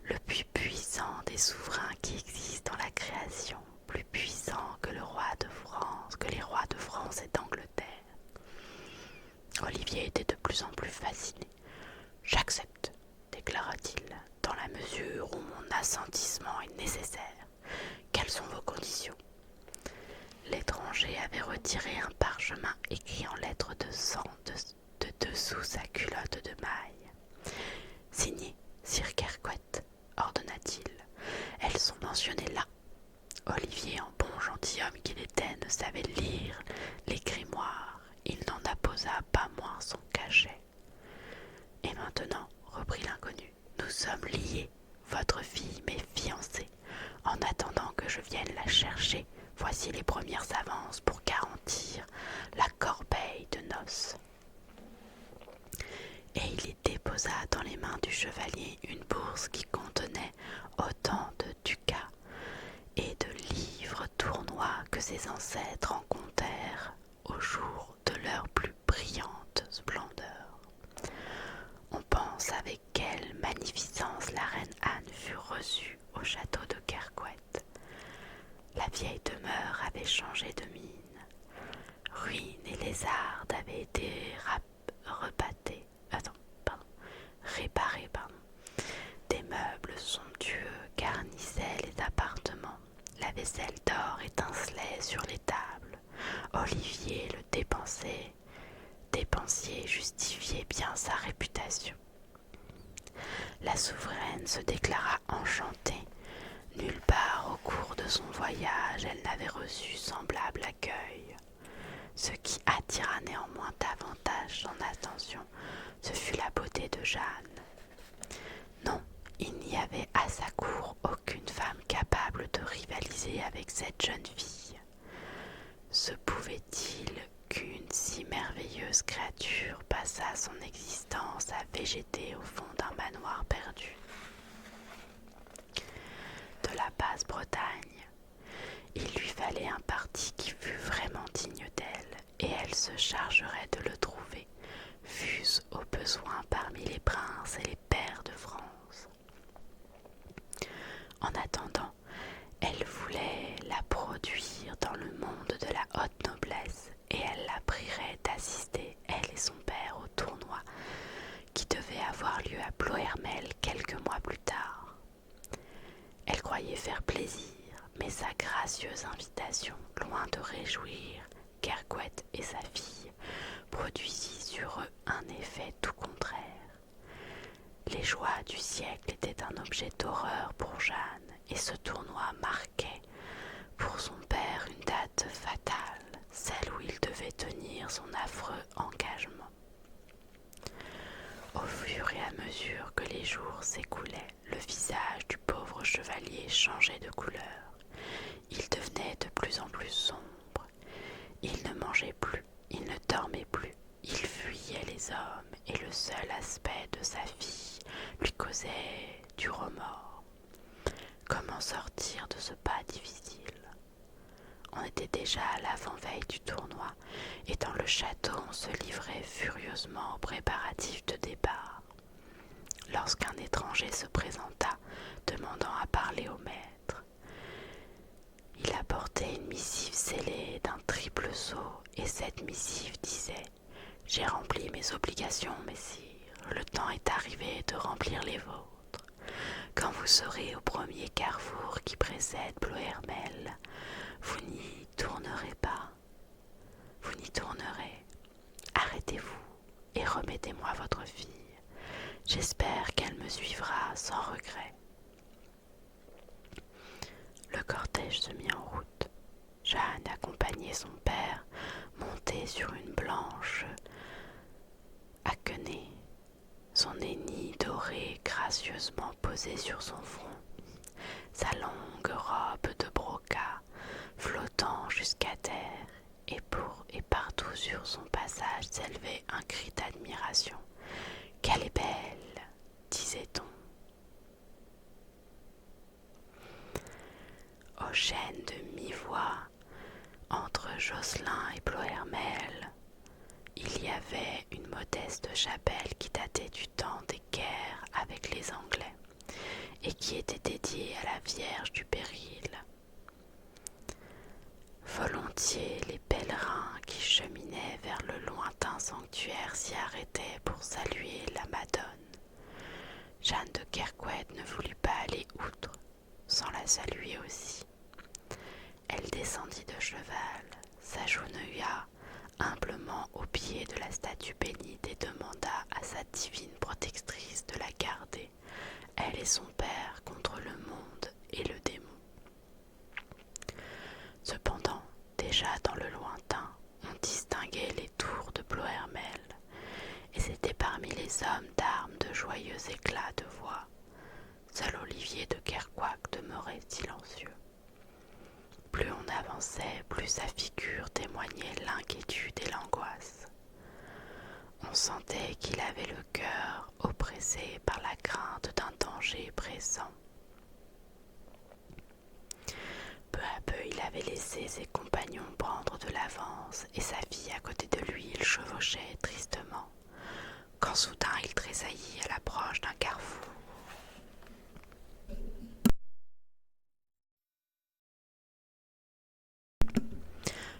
le plus puissant des souverains qui existent dans la création, plus puissant que le roi de France, que les rois de France et d'Angleterre. Olivier était de plus en plus fasciné. J'accepte, déclara-t-il, dans la mesure où mon assentissement est nécessaire. Quelles sont vos conditions? L'étranger avait retiré un parchemin écrit en lettres de sang de dessous sa culotte de maille. Signé Sir Kerquet, ordonna-t-il. Elles sont mentionnées là. Olivier, en bon gentilhomme qu'il était, ne savait lire les grimoires. Il n'en apposa pas moins son cachet. Et maintenant, reprit l'inconnu, nous sommes liés. Votre fille m'est fiancée. En attendant que je vienne la chercher, voici les premières avances pour garantir la corbeille de noces. Et il y déposa dans les mains du chevalier une bourse qui contenait autant de ducats et de livres tournois que ses ancêtres en comptèrent au jour de leur plus brillante splendeur. On pense avec quelle magnificence la reine Anne fut reçue au château de Kerquet. La vieille demeure avait changé de mine. Ruines et lézardes avaient été réparés. Des meubles somptueux garnissaient les appartements. La vaisselle d'or étincelait sur les tables. Olivier, le dépensier, justifiait bien sa réputation. La souveraine se déclara enchantée. Nulle part au cours de son voyage elle n'avait reçu semblable accueil. Ce qui attira néanmoins davantage son attention, ce fut la beauté de Jeanne. Non, il n'y avait à sa cour aucune femme capable de rivaliser avec cette jeune fille. Se pouvait-il qu'une si merveilleuse créature passât son existence à végéter au fond d'un manoir perdu? De la Basse-Bretagne, il lui fallait un parti qui fût vraiment digne d'elle, et elle se chargerait de le trouver, fût-ce au besoin parmi les princes et les pairs de France. En attendant, elle voulait la produire dans le monde de la haute noblesse, et elle la prierait d'assister, elle et son père, au tournoi qui devait avoir lieu à Plohermel quelques mois plus tard. Elle croyait faire plaisir, mais sa gracieuse invitation, loin de réjouir Kerquet et sa fille, produisit sur eux un effet tout contraire. Les joies du siècle étaient un objet d'horreur pour Jeanne, et ce tournoi marquait pour son père une date fatale, celle où il devait tenir son affreux engagement. Au fur et à mesure que les jours s'écoulaient, le visage du pauvre chevalier changeait de couleur. Il devenait de plus en plus sombre. Il ne mangeait plus, il ne dormait plus. Il fuyait les hommes, et le seul aspect de sa fille lui causait du remords. Comment sortir de ce pas difficile? On était déjà à l'avant-veille du tournoi, et dans le château on se livrait furieusement aux préparatifs de départ, lorsqu'un étranger se présenta, demandant à parler au maître. Il apportait une missive scellée d'un triple sceau, et cette missive disait « J'ai rempli mes obligations, messire, le temps est arrivé de remplir les vôtres. Quand vous serez au premier carrefour qui précède Plohermel, vous n'y tournerez pas. Vous n'y tournerez. Arrêtez-vous et remettez-moi votre fille. J'espère qu'elle me suivra sans regret. » Le cortège se mit en route. Jeanne accompagnait son père, monté sur une blanche haquenée, son aîné doré gracieusement posé sur son front, sa longue robe de brocat flottant jusqu'à terre, et partout sur son passage s'élevait un cri d'admiration. « Qu'elle est belle !» disait-on. prochaine de mi-voie entre Josselin et Plohermel, il y avait une modeste chapelle qui datait du temps des guerres avec les Anglais et qui était dédiée à la Vierge du Péril. Volontiers les pèlerins qui cheminaient vers le lointain sanctuaire s'y arrêtaient pour saluer la Madone. Jeanne de Kercouët ne voulut pas aller outre sans la saluer aussi. Elle descendit de cheval, s'agenouilla humblement au pied de la statue bénite et demanda à sa divine protectrice de la garder, elle et son père, contre le monde et le démon. Cependant, déjà dans le lointain, on distinguait les tours de Plohermel, et c'était parmi les hommes d'armes de joyeux éclats de voix. Seul Olivier de Kercouët demeurait silencieux. Plus on avançait, plus sa figure témoignait l'inquiétude et l'angoisse. On sentait qu'il avait le cœur oppressé par la crainte d'un danger pressant. Peu à peu, il avait laissé ses compagnons prendre de l'avance et sa fille à côté de lui, il chevauchait tristement, quand soudain il tressaillit à l'approche d'un carrefour.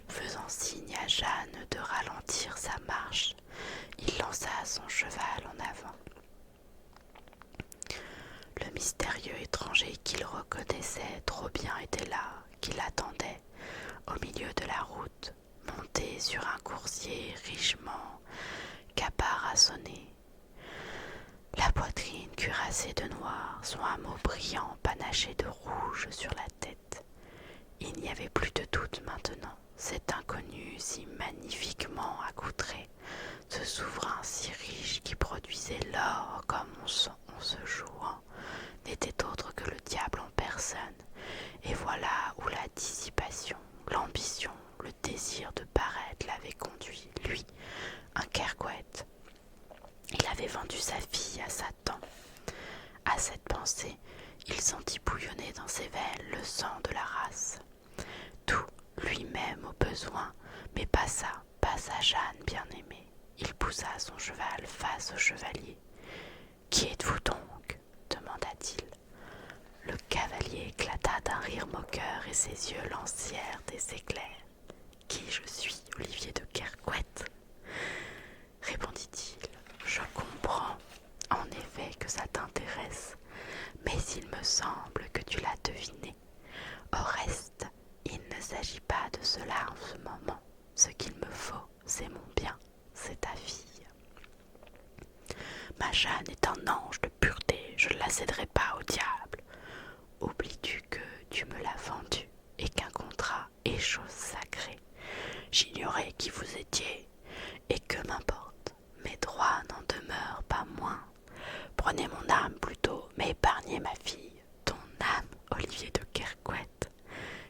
Faisant signe à Jeanne de ralentir sa marche, il lança son cheval en avant. Le mystérieux étranger qu'il reconnaissait trop bien était là, qui l'attendait, au milieu de la route, monté sur un coursier richement caparaçonné. La poitrine cuirassée de noir, son hameau brillant panaché de rouge sur la tête. Il n'y avait plus de doute maintenant. Cet inconnu si magnifiquement accoutré, ce souverain si riche qui produisait l'or comme on se jouant, n'était autre que le diable en personne. Et voilà où la dissipation, l'ambition, le désir de paraître l'avaient conduit, lui, un Kercouët. Il avait vendu sa fille à Satan. À cette pensée, il sentit bouillonner dans ses veines le sang de la race. Tout, lui-même au besoin, mais pas sa Jeanne bien-aimée. Il poussa son cheval face au chevalier. « Qui êtes-vous donc ?» demanda-t-il. Le cavalier éclata d'un rire moqueur et ses yeux lancèrent des éclairs. « Qui je suis, Olivier de Kercouët ?» répondit-il. « Je comprends en effet que ça t'intéresse, mais il me semble que tu l'as deviné. Au reste, il ne s'agit pas de cela en ce moment. Ce qu'il me faut, c'est mon bien, c'est ta fille. Ma Jeanne est un ange de pureté, je ne la céderai pas au diable. Oublies-tu que tu me l'as vendue et qu'un contrat est chose sacrée? J'ignorais qui vous étiez, et que m'importe, mes droits n'en demeurent pas moins. Prenez mon âme plutôt, mais épargnez ma fille. Ton âme, Olivier de Kercouët,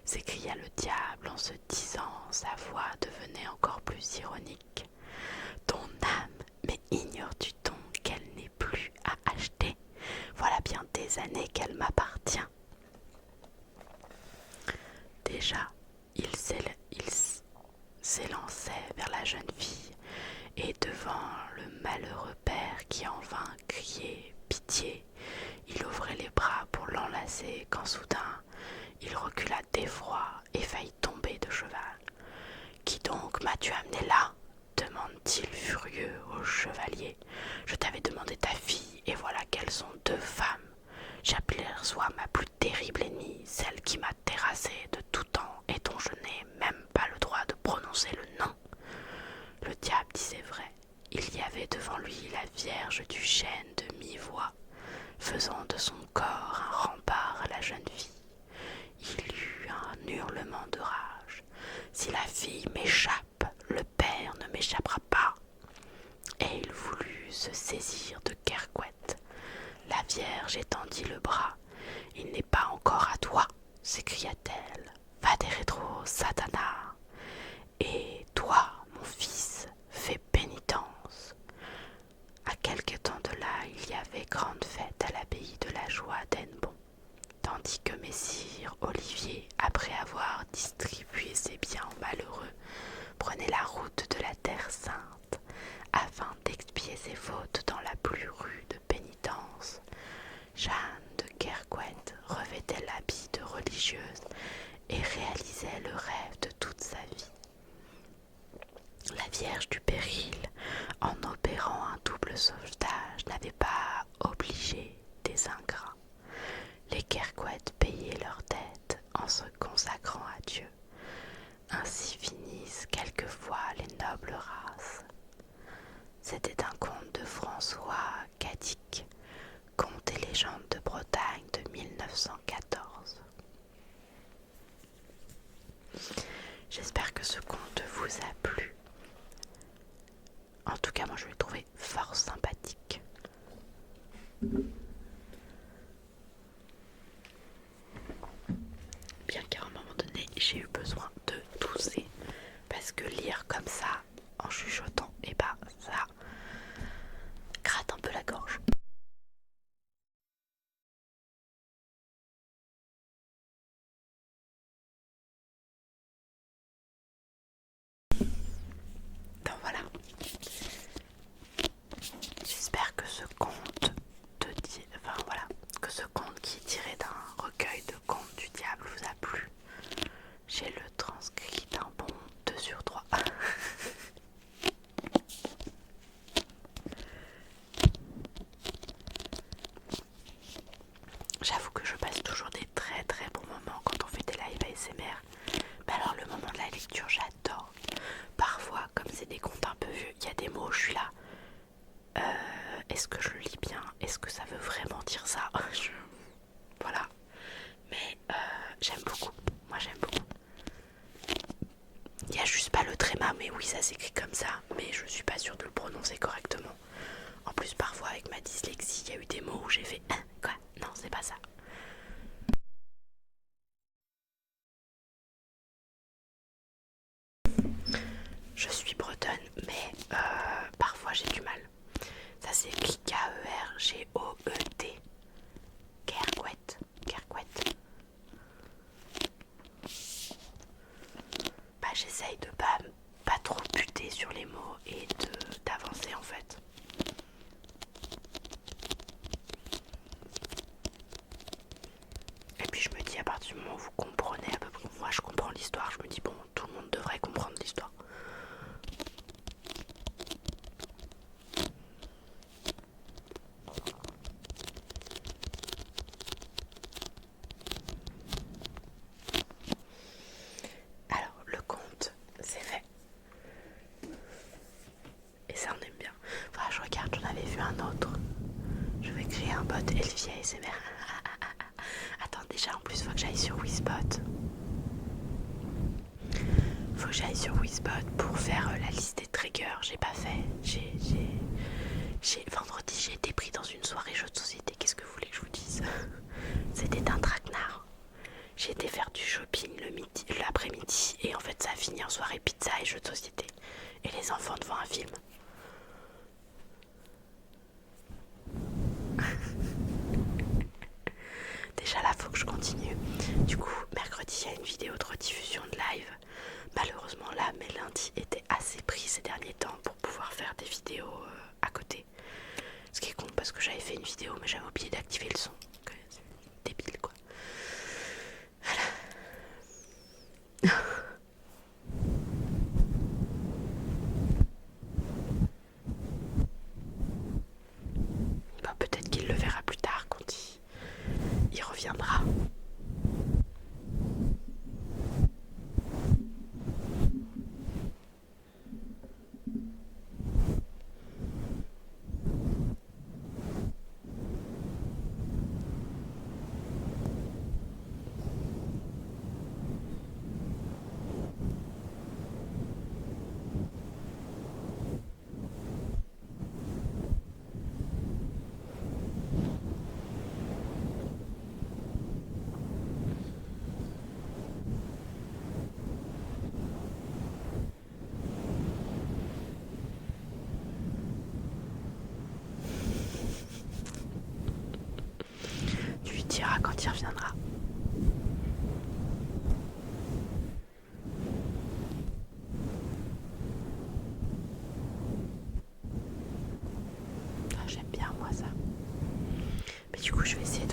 s'écria le diable en se disant, sa voix devenait encore plus ironique. Ton âme, mais ignores-tu donc qu'elle n'est plus à acheter? Voilà bien des années qu'elle m'appartient. Déjà, il s'élançait vers la jeune fille, et devant le malheureux père qui en vain criait pitié, il ouvrait les bras pour l'enlacer quand soudain il recula d'effroi et faillit tomber de cheval. « Qui donc m'as-tu amené là ?» demande-t-il furieux au chevalier. « Je t'avais demandé ta fille, et voilà qu'elles sont deux femmes. J'aperçois ma plus terrible ennemie, celle qui m'a terrassé de tout temps et dont je n'ai même pas le droit de prononcer le nom. » Le diable disait vrai. Il y avait devant lui la Vierge du chêne de mi-voix, faisant de son corps un rempart à la jeune fille. Il eut un hurlement de rage. « Si la fille m'échappe, le père ne m'échappera pas. » Et il voulut se saisir de Kercouët. La Vierge étendit le bras. « Il n'est pas encore à toi, s'écria-t-elle. Vade retro, Satana. Et toi, mon fils, fais pénitence. » À quelque temps de là, il y avait grande fête à l'abbaye de la Joie d'Hennebon. prenait la route de la Terre Sainte afin d'expier ses fautes dans la plus rude pénitence. Jeanne de Kerquet revêtait l'habit de religieuse et réalisait le rêve de toute sa vie. La Vierge du Péril, en opérant un double sauvetage, n'avait pas obligé des ingrats. Les Kerquet payaient leurs dettes en se consacrant à Dieu. Ainsi finissent quelquefois les nobles races. C'était un conte de François Cadic, conte et légende de Bretagne de 1914. J'espère que ce conte vous a plu. En tout cas, moi je l'ai trouvé fort sympathique. Bien qu'à un moment donné, j'ai eu besoin de tousser. Parce que lire comme ça, en chuchotant, et bah ça gratte un peu la gorge. Donc voilà. J'espère que ce conte que ce conte qui est tiré d'un recueil de contes du diable vous a plu. J'ai le transcrit d'un bon 2/3. J'avoue que je passe toujours des très très bons moments quand on fait des lives ASMR. Mais alors le moment de la lecture, j'adore. Parfois, comme c'est des contes un peu vieux, il y a des mots, je suis là. Est-ce que je le lis bien? Est-ce que ça veut vraiment dire ça? Voilà. Mais j'aime beaucoup. Moi j'aime beaucoup. Il n'y a juste pas le tréma, mais oui, ça s'écrit comme ça. Mais je suis pas sûre de le prononcer correctement. En plus, parfois avec ma dyslexie, il y a eu des mots où j'ai fait quoi? Non, c'est pas ça. Je suis bretonne, mais parfois j'ai du mal. Ça s'écrit Kerget. Kerquet. Bah, j'essaye de pas trop buter sur les mots et d'avancer en fait. Et puis je me dis, à partir du moment où vous comprenez à peu près, moi je comprends l'histoire, je me dis bon, tout le monde devrait comprendre l'histoire. Alors le conte, c'est fait. Et ça on aime bien. Enfin, je regarde, j'en avais vu un autre. Je vais créer un bot Elfie ASMR. Attends, déjà en plus faut que j'aille sur Whisbot. Faut que j'aille sur Whisbot pour faire la liste des triggers. J'ai pas fait. Vendredi j'ai été pris dans une soirée jeux de société. Qu'est-ce que vous voulez que je vous dise? C'était un traquenard. J'ai été faire du shopping l'après-midi et en fait ça a fini en soirée pizza et jeux de société. Et les enfants devant un film. Déjà là faut que je continue. Du coup mercredi il y a une vidéo de rediffusion de live. Malheureusement là mes lundis étaient assez pris ces derniers temps pour pouvoir faire des vidéos à côté. Ce qui est con parce que j'avais fait une vidéo mais j'avais oublié d'activer le son. Donc, c'est débile quoi. Voilà. Bah, peut-être qu'il le verra plus tard quand il, il reviendra.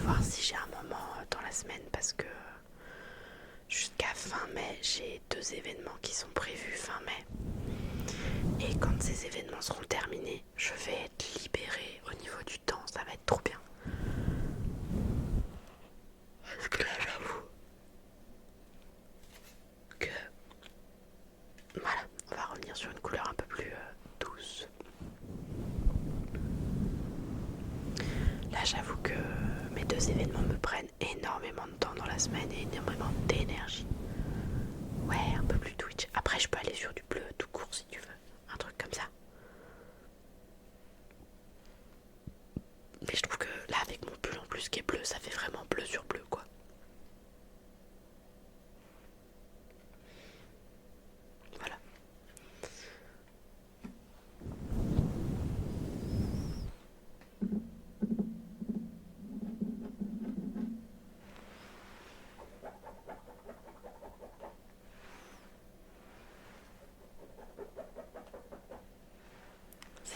voir si j'ai un moment dans la semaine parce que jusqu'à fin mai, j'ai 2 événements qui sont prévus fin mai. Et quand ces événements seront terminés, je vais être libérée au niveau du temps, ça va être trop bien. Parce que là, j'avoue que voilà, on va revenir sur une couleur un peu plus douce. Là, j'avoue que mes 2 événements me prennent énormément de temps dans la semaine et énormément d'énergie. Ouais, un peu plus Twitch. Après, je peux aller sur du bleu tout court si tu veux. Un truc comme ça. Mais je trouve que là, avec mon pull en plus qui est bleu, ça fait vraiment bleu sur bleu, quoi. Voilà.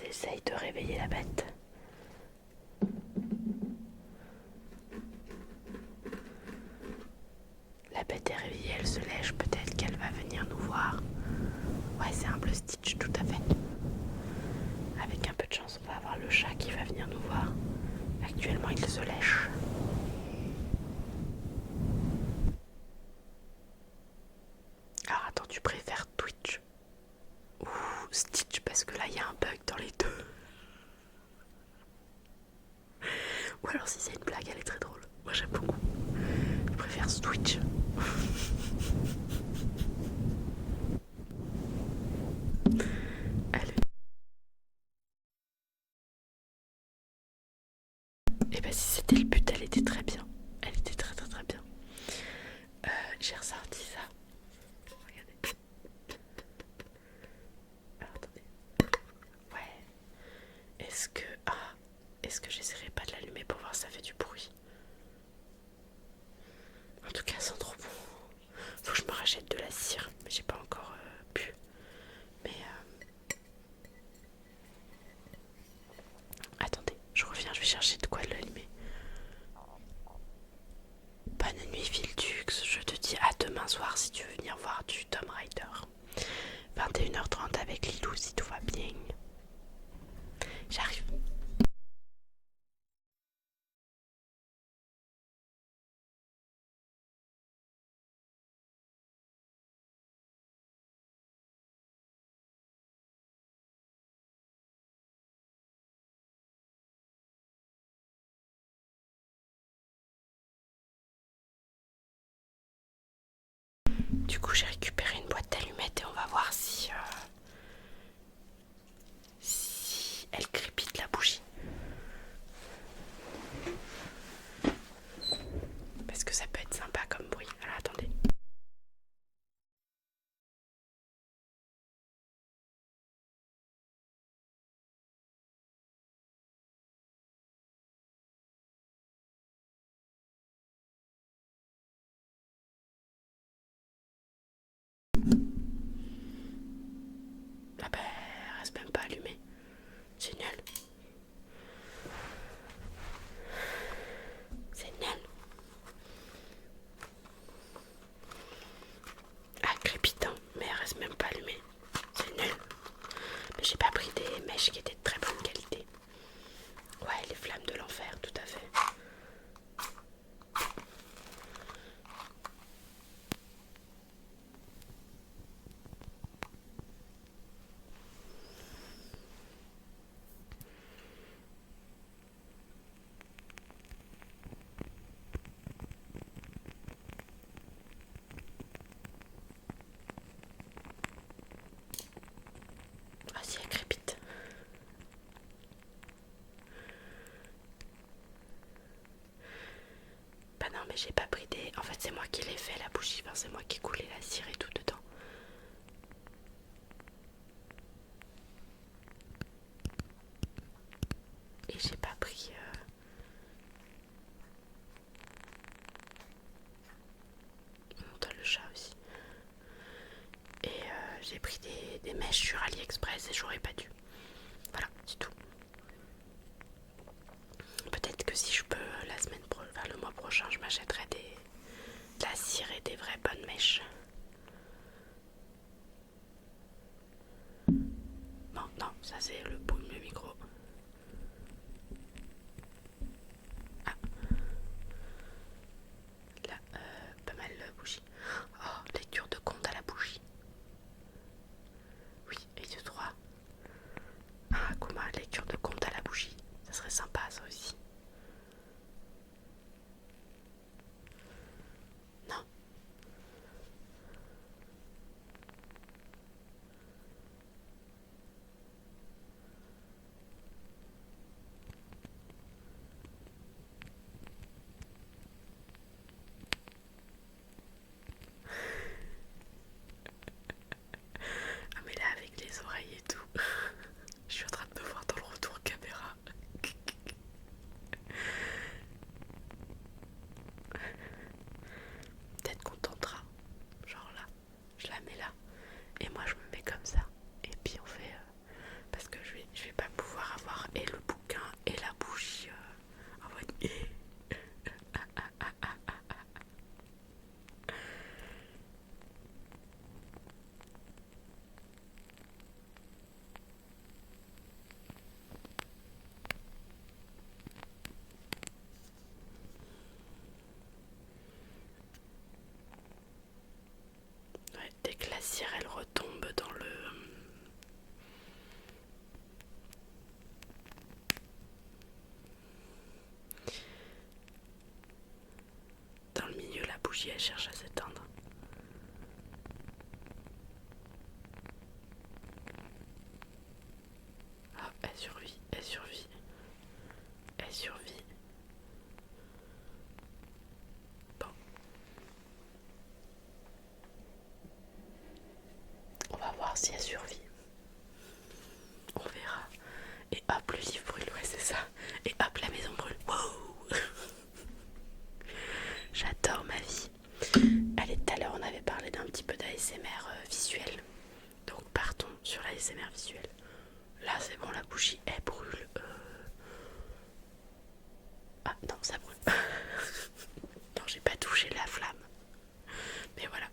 Essaye de réveiller la bête. La bête est réveillée, elle se lèche, peut-être qu'elle va venir nous voir. Ouais, c'est un bleu Stitch, tout à fait. Avec un peu de chance, on va avoir le chat qui va venir nous voir. Actuellement, il se lèche. Alors attends, tu préfères Twitch ou Stitch parce que là, il y a un bug dans les deux. Ou alors si c'est une blague, elle est très drôle. Moi, j'aime beaucoup. Je préfère Twitch. Allez. Et bah si c'était le but, elle était très bien. Elle était très très très bien. J'ai ressorti ça. Regardez. Alors attendez. Ouais. Est-ce que j'essaierai pas de l'allumer pour voir si ça fait du bruit. En tout cas, ça sent trop bon. Faut que je me rachète de la cire, mais j'ai pas encore pu. Mais attendez, je reviens, je vais chercher de quoi l'allumer. Bonne nuit Vildux, je te dis à demain soir si tu veux venir voir du Tomb Raider. 21h30 avec Lilou si tout va bien. J'arrive. Du coup, j'ai récupéré une boîte d'allumettes et on va voir si elle crépite la bougie. Parce que ça peut être sympa comme bruit. Alors attendez. Ah bah, elle reste même pas allumée. C'est nul. C'est nul. Ah, crépitant, mais elle reste même pas allumée. C'est nul. Mais j'ai pas pris des mèches qui étaient de très bonne qualité. Ouais, les flammes de l'enfer, tout à fait. Ah si, elle crépite. Bah non, mais j'ai pas pris des... En fait, c'est moi qui l'ai fait, la bougie. Enfin, c'est moi qui ai coulé la cire et tout dedans. Et j'ai pas pris... T'as le chat aussi. Et j'ai pris des mèches sur AliExpress et j'aurais pas dû. Voilà, c'est tout. Peut-être que si je peux, le mois prochain, je m'achèterai de la cire et des vraies bonnes mèches. Bon, non, ça c'est le micro. Ah, là, pas mal de bougie. Oh, lecture de compte à la bougie. Oui, et de 3. Ah, Kuma, lecture de compte à la bougie. Ça serait sympa, ça aussi. Non. Ah mais là avec les oreilles et tout, je suis en train de me voir dans le retour caméra. Peut-être qu'on tentera. Genre là, je la mets là et moi je me mets comme ça. Et puis on fait parce que je vais pas pouvoir avoir et le bouquin et la bougie en mode ouais, dès que la cire elle retombe dans le milieu, la bougie elle cherche à s'éteindre. Ah, elle survit, elle survit, elle survit. Bon, on va voir si elle survit. On verra. Et hop, le livre brûle, ouais c'est ça. Et hop, la maison brûle. Wow. J'adore ma vie. Allez, tout à l'heure on avait parlé d'un petit peu d'ASMR visuel. Donc partons sur l'ASMR visuel. Là c'est bon, la bougie elle brûle. Ah non, ça brûle. Non, j'ai pas touché la flamme. Mais voilà.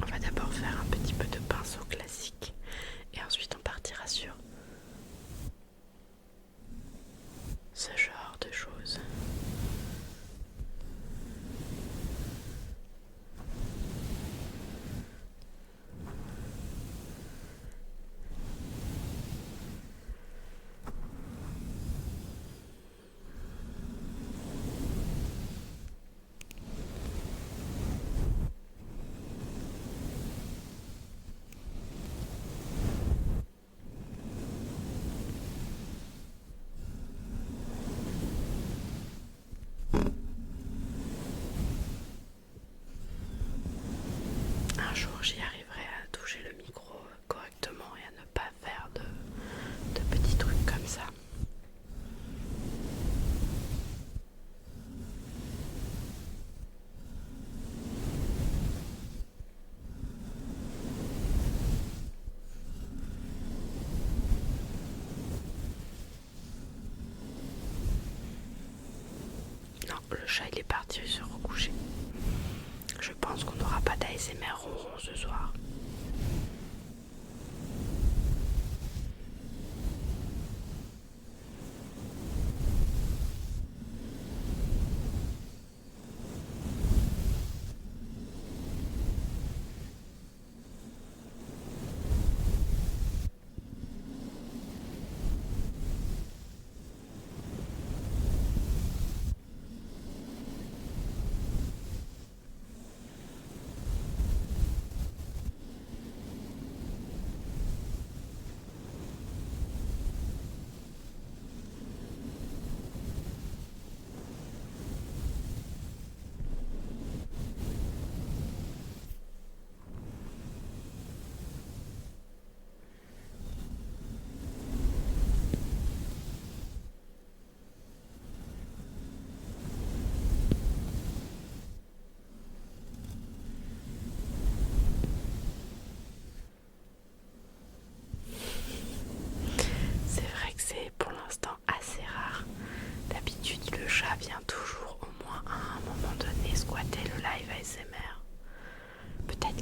On va d'abord faire un petit peu de pinceau classique. Et ensuite on partira sur ce genre de choses. Un jour j'y arriverai à toucher le micro correctement et à ne pas faire de petits trucs comme ça. Non, le chat il est parti se recoucher. Je pense qu'on n'aura pas d'ASMR ronron ce soir.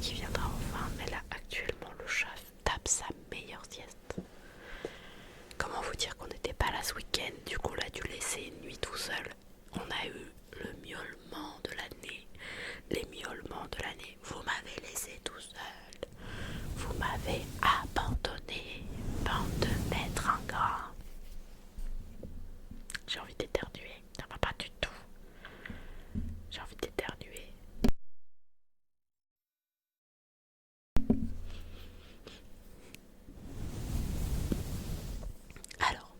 qui viendra enfin. Mais là actuellement le chat tape sa meilleure sieste. Comment vous dire qu'on n'était pas là ce week-end, du coup on a dû laisser une nuit tout seul. On a eu le miaulement de l'année, les miaulements de l'année. Vous m'avez laissé tout seul, vous m'avez abandonné, bande de maîtres ingrats. J'ai envie d'éternuer, ça va pas du tout. J'ai envie d'éternuer. Alors,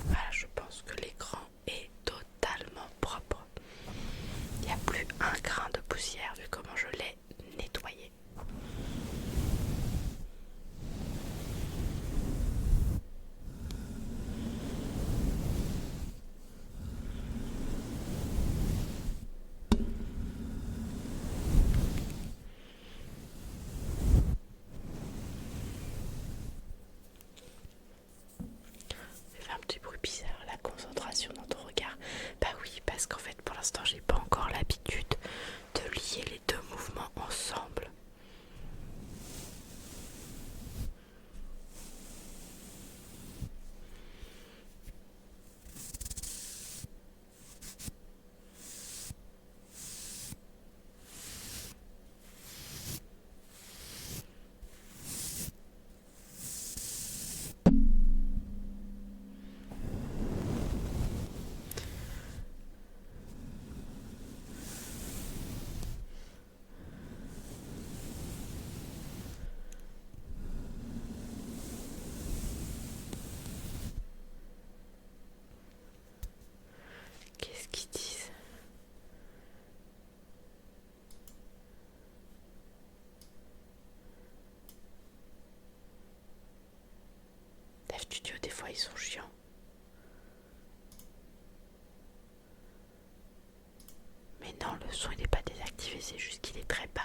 voilà, je pense que l'écran est totalement propre. Il n'y a plus un grain de poussière vu comment je l'ai nettoyé. J'ai fait un petit bruit bizarre, la concentration dans ton regard. Bah oui, parce qu'en fait pour l'instant j'ai pas encore l'habitude de lier les deux mouvements ensemble. Qu'est-ce qu'ils disent? Dev Studio, des fois ils sont chiants. Mais non, le son il n'est pas désactivé, c'est juste qu'il est très bas.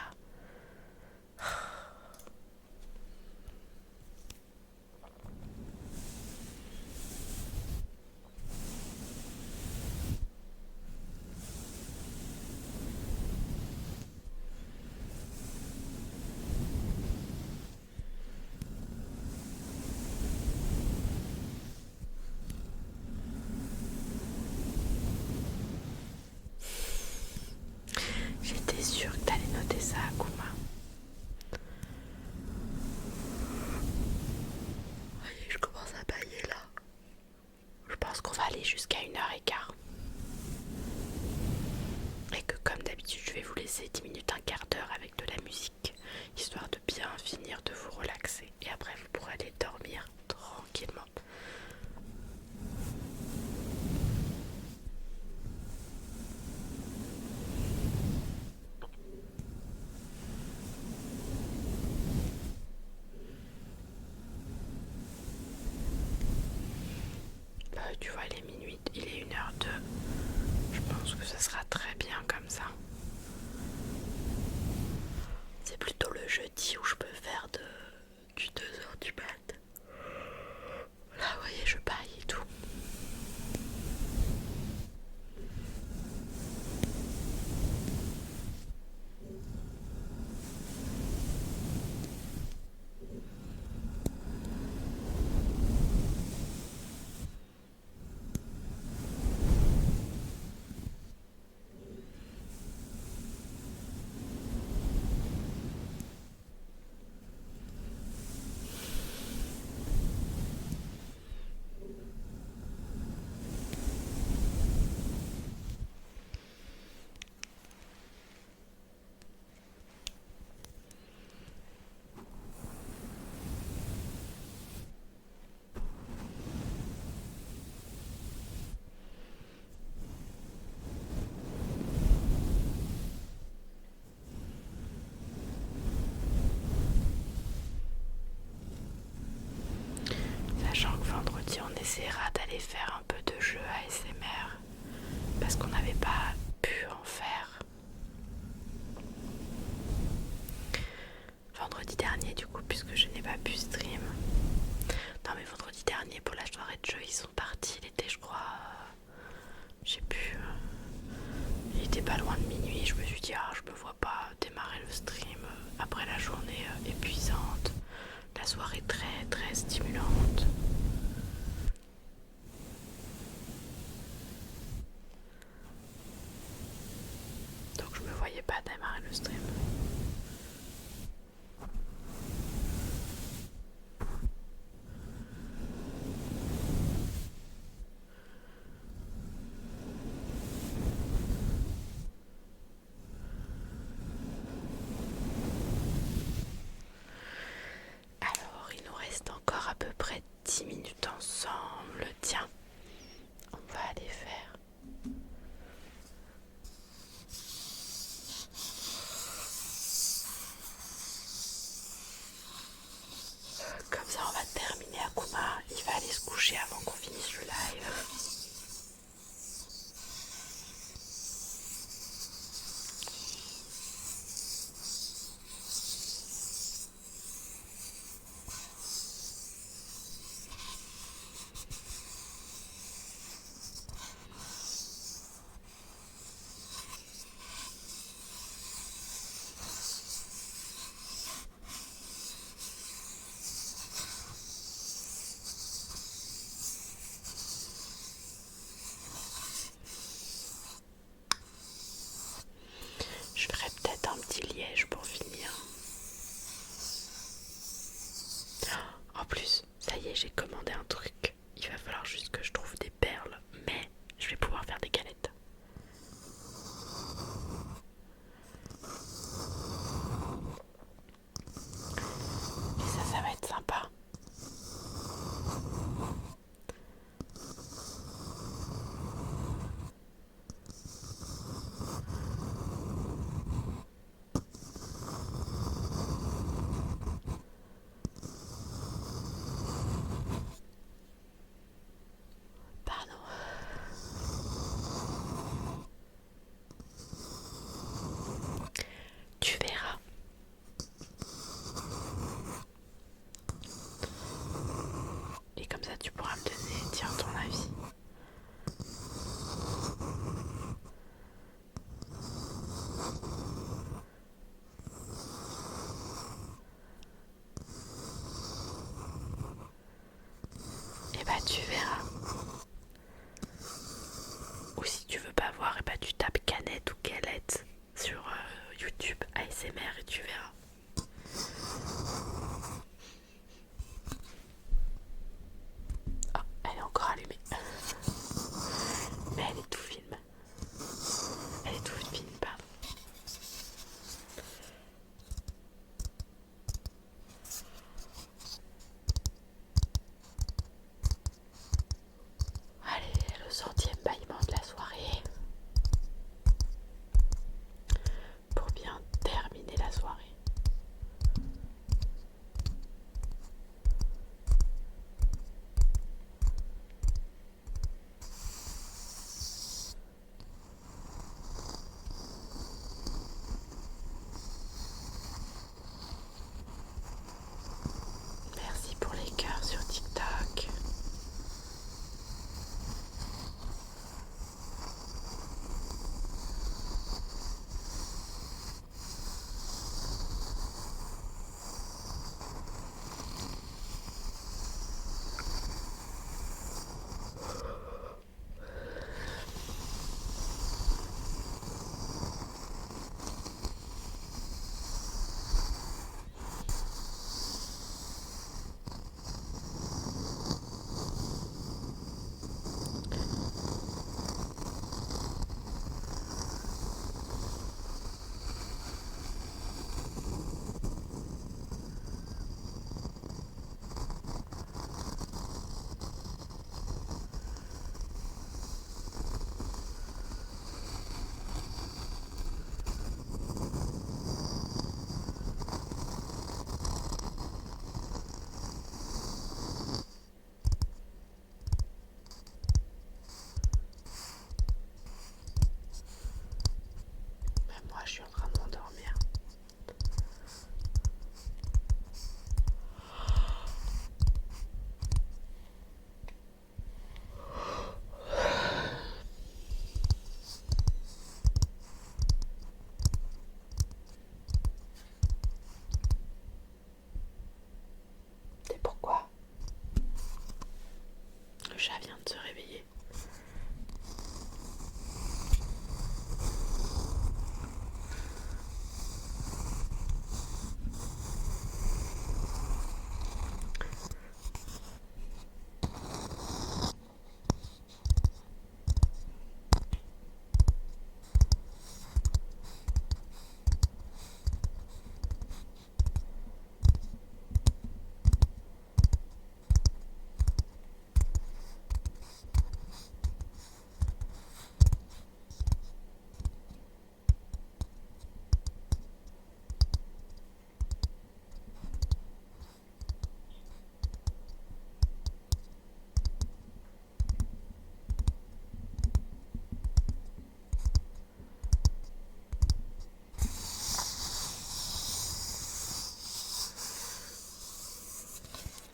J'étais sûre que t'allais noter ça, Akuma. Voyez, je commence à bailler là. Je pense qu'on va aller jusqu'à 1h15. Et que comme d'habitude, je vais vous laisser laisser 10 minutes, un quart d'heure avec de la musique, histoire de bien finir de vous relaxer. Et après vous pourrez aller dormir tranquillement. Tu vois, il est minuit, il est 1h02. Je pense que ça sera très bien comme ça. C'est plutôt le jeudi où je peux faire du 2h du mat. Là, vous voyez, je baille et tout. Sachant que vendredi on essaiera d'aller faire un peu de jeu ASMR parce qu'on n'avait pas pu en faire vendredi dernier du coup, puisque je n'ai pas pu stream. Non mais vendredi dernier pour la soirée de jeu ils sont partis, il était je crois, je sais plus, il était pas loin de minuit. Je me suis dit je me vois pas démarrer le stream après la journée épuisante, la soirée très très stimulante. Donc je me voyais pas démarrer le stream. Alors il nous reste encore à peu près 10 minutes ensemble. Tiens, on va aller faire Moi, je suis en train de m'endormir. Et pourquoi? Le chat vient de se réveiller.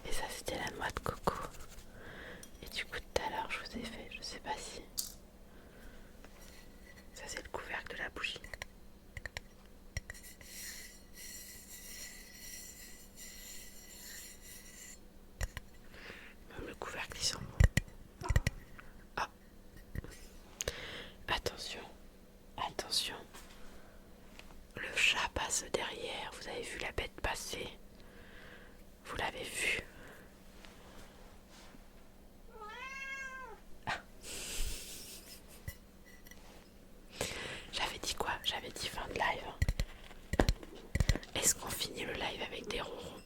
Et ça, c'était la noix de coco. Et du coup, tout à l'heure, je vous ai fait, je sais pas si... Ça, c'est le couvercle de la bougie. Même le couvercle, il sent bon. Ah. Attention, attention. Le chat passe derrière. Vous avez vu la bête passer? Vous l'avez vu? Ah. J'avais dit quoi? J'avais dit fin de live. Est-ce qu'on finit le live avec des ronrons?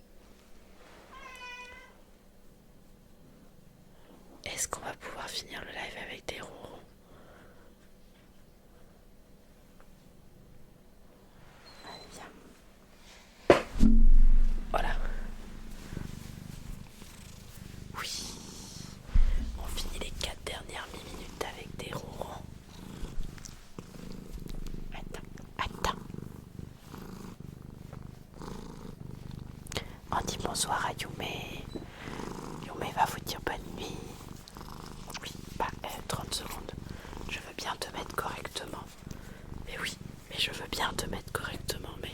Est-ce qu'on va pouvoir finir le live avec des ronrons? Allez, viens. Voilà. Oui. On finit les 4 dernières minutes avec des ronrons. Attends. On dit bonsoir à Yume. Yume va vous dire bonne nuit. Oui, 30 secondes. Je veux bien te mettre correctement. Mais oui, mais je veux bien te mettre correctement, mais...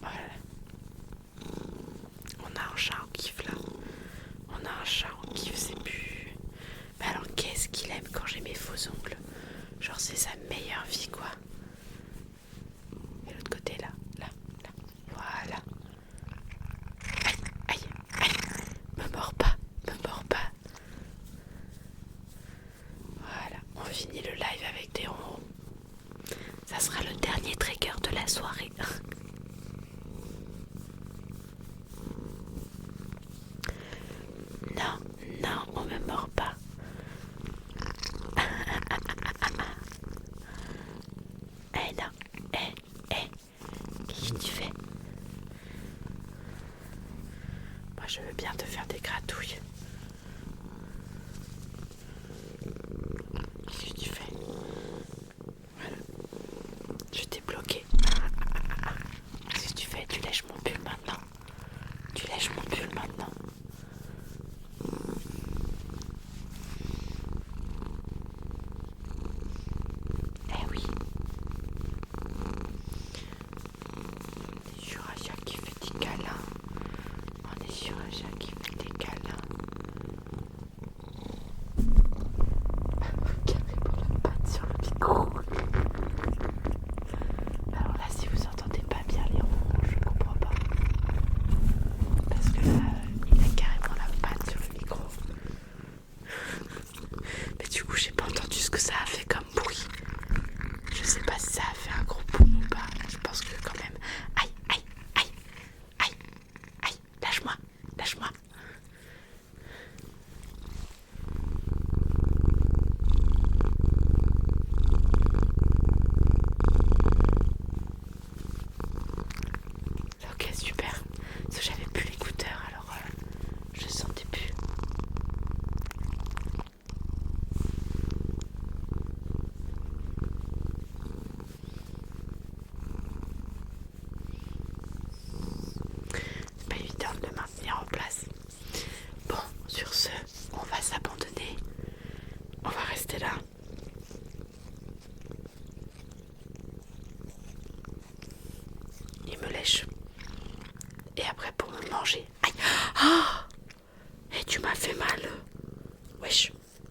Voilà. On a un chat en kiff là. On a un chat en kiff, c'est plus... Mais alors qu'est-ce qu'il aime quand j'ai mes faux ongles? Genre c'est sa meilleure vie quoi. Et l'autre côté là. Voilà. Aïe. Me mords pas. Voilà, on finit le live avec des ronrons. Ça sera le dernier trigger de la soirée. Non, on me mord pas. Eh non, qu'est-ce que tu fais? Moi je veux bien te faire des gratouilles. Qu'est-ce que tu fais? Voilà, je t'ai bloqué. Qu'est-ce que tu fais? Tu lèches mon pull maintenant. Eh oui. On est sur un chat qui fait des câlins. Carrément la patte sur le micro. Alors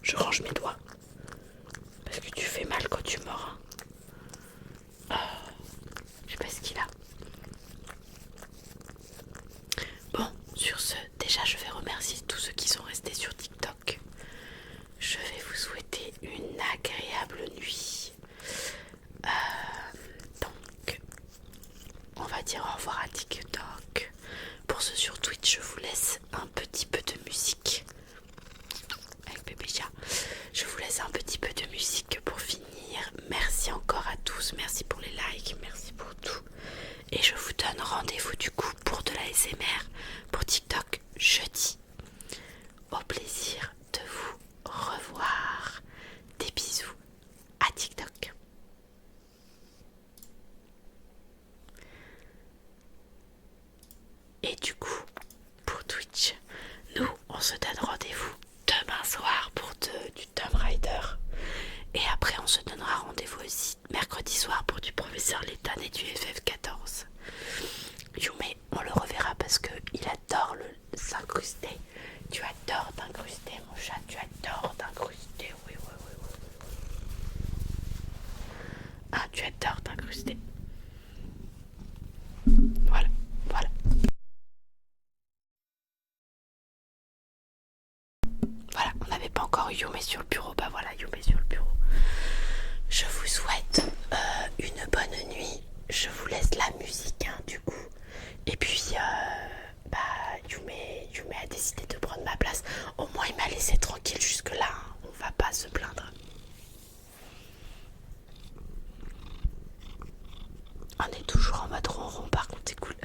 je range mes doigts. Parce que tu fais mal quand tu mords. Je sais pas ce qu'il a. Bon, sur ce, déjà je vais remercier tous ceux qui sont restés sur TikTok. Je vais vous souhaiter une agréable nuit. Donc, on va dire au revoir à TikTok. Pour ceux sur Twitch, je vous laisse un petit peu de musique. Avec bébé chat. Je vous laisse un petit peu de musique pour finir. Merci encore à tous. Merci pour les likes. Merci pour tout. Et je vous donne rendez-vous du coup pour de la l'ASMR pour TikTok jeudi. Au plaisir de vous revoir. Des bisous à TikTok. Et du coup, pour Twitch, nous on se donne rendez-vous demain soir pour du Tomb Raider. Et après on se donnera rendez-vous aussi mercredi soir pour du Professeur Layton et du FF14. Yume, on le reverra parce qu'il adore s'incruster. Tu adores t'incruster mon chat, tu adores t'incruster. Oui. Ah, tu adores t'incruster. Voilà. Voilà, on n'avait pas encore Yume sur le bureau. Bah voilà, Yume sur le bureau. Je vous souhaite une bonne nuit. Je vous laisse la musique du coup. Et puis Yume a décidé de prendre ma place. Au moins il m'a laissé tranquille jusque là. On va pas se plaindre. On est toujours en mode ronron, par contre c'est cool.